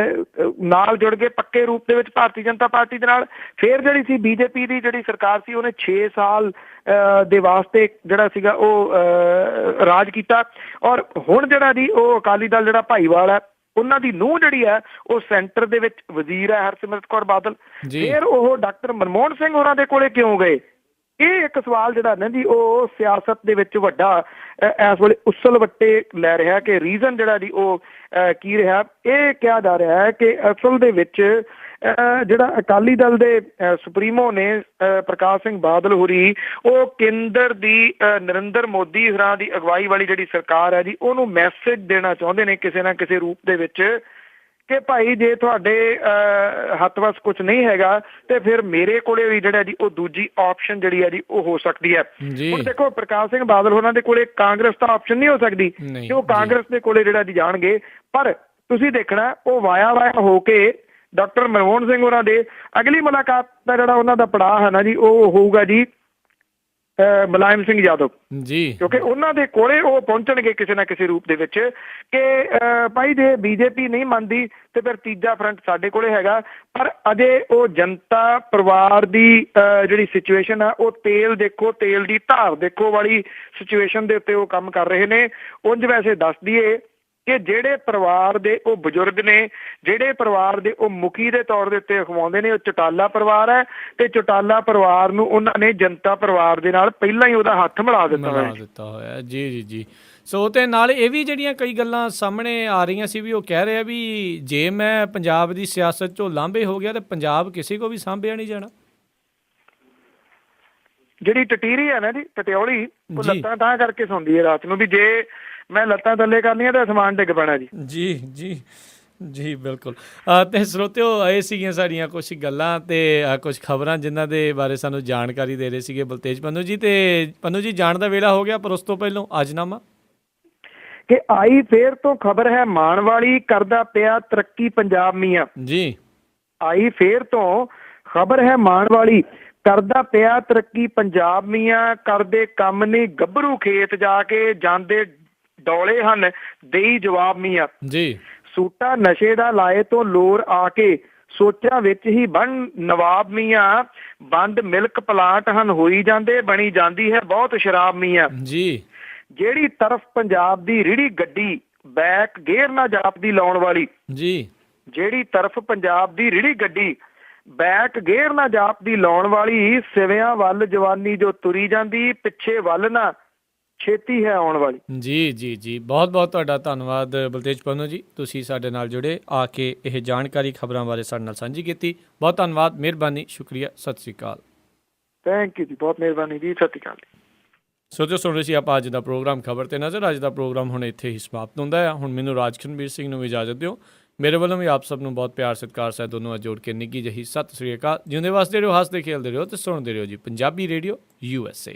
ਨਾਲ ਜੁੜ ਗਏ ਪੱਕੇ ਰੂਪ ਦੇ ਵਿੱਚ ਭਾਰਤੀ ਜਨਤਾ ਪਾਰਟੀ ਦੇ ਨਾਲ। ਫਿਰ ਜਿਹੜੀ ਸੀ ਬੀਜੇਪੀ ਦੀ ਜਿਹੜੀ ਸਰਕਾਰ ਸੀ ਉਹਨੇ 6 ਸਾਲ ਦੇ ਵਾਸਤੇ ਜਿਹੜਾ ਸੀਗਾ ਉਹ ਰਾਜ ਕੀਤਾ। ਔਰ ਹੁਣ ਜਿਹੜਾ ਜੀ ਉਹ ਅਕਾਲੀ ਦਲ ਜਿਹੜਾ ਭਾਈਵਾਲ ਹੈ ਉਹਨਾਂ ਦੀ ਨੂੰਹ ਜਿਹੜੀ ਹੈ ਉਹ ਸੈਂਟਰ ਦੇ ਵਿੱਚ ਵਜ਼ੀਰ ਹੈ ਹਰਸਿਮਰਤ ਕੌਰ ਬਾਦਲ। ਫਿਰ ਉਹ ਡਾਕਟਰ ਮਨਮੋਹਨ ਸਿੰਘ ਹੋਰਾਂ ਦੇ ਕੋਲੇ ਕਿਉਂ ਗਏ? ਇਹ ਇੱਕ ਸਵਾਲ ਜਿਹੜਾ ਨਾ ਜੀ ਉਹ ਸਿਆਸਤ ਦੇ ਵਿੱਚ ਵੱਡਾ ਇਸ ਵੇਲੇ ਉਸਲ ਵੱਟੇ ਲੈ ਰਿਹਾ ਕਿ ਰੀਜ਼ਨ ਜਿਹੜਾ ਜੀ ਉਹ ਕੀ ਰਿਹਾ। ਇਹ ਕਿਹਾ ਜਾ ਰਿਹਾ ਹੈ ਕਿ ਅਸਲ ਦੇ ਵਿੱਚ ਜਿਹੜਾ ਅਕਾਲੀ ਦਲ ਦੇ ਸੁਪਰੀਮੋ ਨੇ ਪ੍ਰਕਾਸ਼ ਸਿੰਘ ਬਾਦਲ ਹੋਰੀ ਉਹ ਕੇਂਦਰ ਦੀ ਨਰਿੰਦਰ ਮੋਦੀ ਹੋਰਾਂ ਦੀ ਅਗਵਾਈ ਵਾਲੀ ਜਿਹੜੀ ਸਰਕਾਰ ਹੈ ਜੀ ਉਹਨੂੰ ਮੈਸੇਜ ਦੇਣਾ ਚਾਹੁੰਦੇ ਨੇ ਕਿਸੇ ਨਾ ਕਿਸੇ ਰੂਪ ਦੇ ਵਿੱਚ ਕਿ ਭਾਈ ਜੇ ਤੁਹਾਡੇ ਹੱਥ ਵੱਸ ਕੁਝ ਨਹੀਂ ਹੈਗਾ ਤੇ ਫਿਰ ਮੇਰੇ ਕੋਲੇ ਵੀ ਜਿਹੜਾ ਜੀ ਉਹ ਦੂਜੀ ਆਪਸ਼ਨ ਜਿਹੜੀ ਹੈ ਜੀ ਉਹ ਹੋ ਸਕਦੀ ਹੈ। ਹੁਣ ਦੇਖੋ ਪ੍ਰਕਾਸ਼ ਸਿੰਘ ਬਾਦਲ ਹੋਰਾਂ ਦੇ ਕੋਲੇ ਕਾਂਗਰਸ ਤਾਂ ਆਪਸ਼ਨ ਨਹੀਂ ਹੋ ਸਕਦੀ ਕਿ ਉਹ ਕਾਂਗਰਸ ਦੇ ਕੋਲੇ ਜਿਹੜਾ ਜੀ ਜਾਣਗੇ, ਪਰ ਤੁਸੀਂ ਦੇਖਣਾ ਉਹ ਵਾਇਆ ਹੋ ਕੇ ਡਾਕਟਰ ਮਨਮੋਹਨ ਸਿੰਘ ਹੋਰਾਂ ਦੇ ਅਗਲੀ ਮੁਲਾਕਾਤ ਦਾ ਜਿਹੜਾ ਉਹਨਾਂ ਦਾ ਪੜਾਅ ਹੈ ਨਾ ਜੀ ਉਹ ਹੋਊਗਾ ਜੀ ਮੁਲਾਇਮ ਸਿੰਘ ਯਾਦਵ ਜੀ, ਕਿਉਂਕਿ ਉਹਨਾਂ ਦੇ ਕੋਲੇ ਉਹ ਪਹੁੰਚਣਗੇ ਕਿਸੇ ਨਾ ਕਿਸੇ ਰੂਪ ਦੇ ਵਿੱਚ ਕਿ ਭਾਈ ਜੇ ਬੀਜੇਪੀ ਨਹੀਂ ਮੰਨਦੀ ਤੇ ਫਿਰ ਤੀਜਾ ਫਰੰਟ ਸਾਡੇ ਕੋਲੇ ਹੈਗਾ। ਪਰ ਅਜੇ ਉਹ ਜਨਤਾ ਪਰਿਵਾਰ ਦੀ ਜਿਹੜੀ ਸਿਚੁਏਸ਼ਨ ਆ ਉਹ ਤੇਲ ਦੇਖੋ, ਤੇਲ ਦੀ ਧਾਰ ਦੇਖੋ ਵਾਲੀ ਸਿਚੁਏਸ਼ਨ ਦੇ ਉੱਤੇ ਉਹ ਕੰਮ ਕਰ ਰਹੇ ਨੇ। ਉਂਝ ਵੈਸੇ ਦੱਸ ਦਈਏ ਕਿ ਜਿਹੜੇ ਪਰਿਵਾਰ ਦੇ ਉਹ ਬਜ਼ੁਰਗ ਨੇ, ਜਿਹੜੇ ਪਰਿਵਾਰ ਦੇ ਉਹ ਮੁਖੀ ਦੇ ਤੌਰ ਦੇ ਉੱਤੇ ਅਖਵਾਉਂਦੇ ਨੇ ਉਹ ਚੌਟਾਲਾ ਪਰਿਵਾਰ ਹੈ ਤੇ ਚੌਟਾਲਾ ਪਰਿਵਾਰ ਨੂੰ ਉਹਨਾਂ ਨੇ ਜਨਤਾ ਪਰਿਵਾਰ ਦੇ ਨਾਲ ਪਹਿਲਾਂ ਹੀ ਉਹਦਾ ਹੱਥ ਮਿਲਾ ਦਿੱਤਾ ਹੋਇਆ। ਜੀ ਜੀ ਜੀ। ਸੋ ਤੇ ਨਾਲ ਇਹ ਵੀ ਜਿਹੜੀਆਂ ਕਈ ਗੱਲਾਂ ਸਾਹਮਣੇ ਆ ਰਹੀਆਂ ਸੀ ਵੀ ਉਹ ਕਹਿ ਰਿਹਾ ਵੀ ਜੇ ਮੈਂ ਪੰਜਾਬ ਦੀ ਸਿਆਸਤ ਚੋਂ ਲਾਂਭੇ ਹੋ ਗਿਆ ਤੇ ਪੰਜਾਬ ਕਿਸੇ ਕੋ ਵੀ ਸਾਂਭਿਆ ਨਹੀਂ ਜਾਣਾ। ਜਿਹੜੀ ਟਟੀਰੀ ਹੈ ਨਾ ਜੀ ਟਟਿਓਲੀ ਉਹ ਲੱਤਾਂ ਤਾਂ ਕਰਕੇ ਸੌਂਦੀ ਹੈ ਰਾਤ ਨੂੰ ਵੀ ਜੇ ਮੈਂ ਲੱਤਾਂ ਥੱਲੇ ਕਰਨੀਆਂ ਤਾਂ ਅਸਮਾਨ ਡਿੱਗ ਪੈਣਾ ਜੀ। ਜੀ ਜੀ ਜੀ ਬਿਲਕੁਲ। ਤੇ ਸਰੋਤਿਓ ਇਹ ਸੀਗੀਆਂ ਸਾਡੀਆਂ ਕੁਛ ਗੱਲਾਂ ਤੇ ਕੁਛ ਖਬਰਾਂ ਜਿਨ੍ਹਾਂ ਦੇ ਬਾਰੇ ਸਾਨੂੰ ਜਾਣਕਾਰੀ ਦੇ ਰਹੇ ਸੀਗੇ ਬਲਤੇਜ ਪੰਨੂ ਜੀ। ਤੇ ਪੰਨੂ ਜੀ ਜਾਣ ਦਾ ਵੇਲਾ ਹੋ ਗਿਆ, ਪਰ ਉਸ ਤੋਂ ਪਹਿਲਾਂ ਅਜਨਾਮਾ ਕਿ ਆਈ ਫੇਰ ਤੋਂ ਖਬਰ ਹੈ ਮਾਣ ਵਾਲੀ, ਕਰਦਾ ਪਿਆ ਤਰੱਕੀ ਪੰਜਾਬ ਮੀਆਂ ਜੀ। ਆਈ ਫੇਰ ਤੋਂ ਖਬਰ ਹੈ ਮਾਣ ਵਾਲੀ, ਕਰਦਾ ਪਿਆ ਤਰੱਕੀ ਪੰਜਾਬ ਮੀਆਂ, ਕਰਦੇ ਕੰਮ ਨਹੀਂ ਗੱਭਰੂ ਖੇਤ ਜਾ ਕੇ ਜਾਂਦੇ ਡੌਲੇ ਹਨ ਦੇਈ ਜਵਾਬ ਮੀਆਂ ਜੀ। ਸੂਟਾ ਨਸ਼ੇ ਦਾ ਲਾਏ ਤੋਂ ਲੋਰ ਆ ਕੇ ਸੋਚਾਂ ਵਿੱਚ ਹੀ ਬਣ ਨਵਾਬ ਮੀਆਂ, ਬੰਦ ਮਿਲਕ ਪਲਾਂਟ ਹਨ ਹੋਈ ਜਾਂਦੇ ਬਣੀ ਜਾਂਦੀ ਹੈ ਬਹੁਤ ਸ਼ਰਾਬ ਮੀਆਂ ਜੀ। ਜਿਹੜੀ ਤਰਫ ਪੰਜਾਬ ਦੀ ਰੀੜੀ ਗੱਡੀ ਬੈਕ ਗੇਅਰ ਨਾ ਜਾਪਦੀ ਲਾਉਣ ਵਾਲੀ ਜੀ, ਜਿਹੜੀ ਤਰਫ ਪੰਜਾਬ ਦੀ ਰੀੜੀ ਗੱਡੀ ਬੈਕ ਗੇਅਰ ਨਾ ਜਾਪਦੀ ਲਾਉਣ ਵਾਲੀ, ਸਿਵਿਆਂ ਵੱਲ ਜਵਾਨੀ ਜੋ ਤੁਰੀ ਜਾਂਦੀ ਪਿੱਛੇ ਵੱਲ ਨਾ ਛੇਤੀ ਹੈ ਆਉਣ ਵਾਲੀ। ਜੀ ਜੀ ਜੀ। ਬਹੁਤ ਬਹੁਤ ਤੁਹਾਡਾ ਧੰਨਵਾਦ ਬਲਤੇਜ ਪੰਨੂ ਜੀ, ਤੁਸੀਂ ਸਾਡੇ ਨਾਲ ਜੁੜੇ ਆ ਕੇ ਇਹ ਜਾਣਕਾਰੀ ਖਬਰਾਂ ਬਾਰੇ ਸਾਡੇ ਨਾਲ ਸਾਂਝੀ ਕੀਤੀ। ਬਹੁਤ ਧੰਨਵਾਦ, ਮਿਹਰਬਾਨੀ, ਸ਼ੁਕਰੀਆ, ਸਤਿ ਸ਼੍ਰੀ ਅਕਾਲ। ਥੈਂਕ ਯੂ ਜੀ, ਬਹੁਤ ਮਿਹਰਬਾਨੀ ਜੀ, ਸਤਿ ਸ਼੍ਰੀ ਅਕਾਲ। ਸੋਚੋ ਸੁਣ ਰਹੇ ਸੀ ਆਪਾਂ ਅੱਜ ਦਾ ਪ੍ਰੋਗਰਾਮ ਖਬਰ ਤੇ ਨਜ਼ਰ। ਅੱਜ ਦਾ ਪ੍ਰੋਗਰਾਮ ਹੁਣ ਇੱਥੇ ਹੀ ਸਮਾਪਤ ਹੁੰਦਾ ਹੈ। ਹੁਣ ਮੈਨੂੰ ਰਾਜਕਰਨਵੀਰ ਸਿੰਘ ਨੂੰ ਇਜਾਜ਼ਤ ਦਿਓ। ਮੇਰੇ ਵੱਲੋਂ ਵੀ ਆਪ ਸਭ ਨੂੰ ਬਹੁਤ ਪਿਆਰ ਸਤਿਕਾਰ ਸਹਿਤ ਦੋਨੋਂ ਜੋੜ ਕੇ ਨਿੱਘੀ ਜਿਹੀ ਸਤਿ ਸ਼੍ਰੀ ਅਕਾਲ। ਜਿਉਂਦੇ ਵਸਦੇ ਰਹੋ, ਹੱਸਦੇ ਖੇਲਦੇ ਰਹੋ ਤੇ ਸੁਣਦੇ ਰਹੋ ਜੀ ਪੰਜਾਬੀ ਰੇਡੀਓ USA।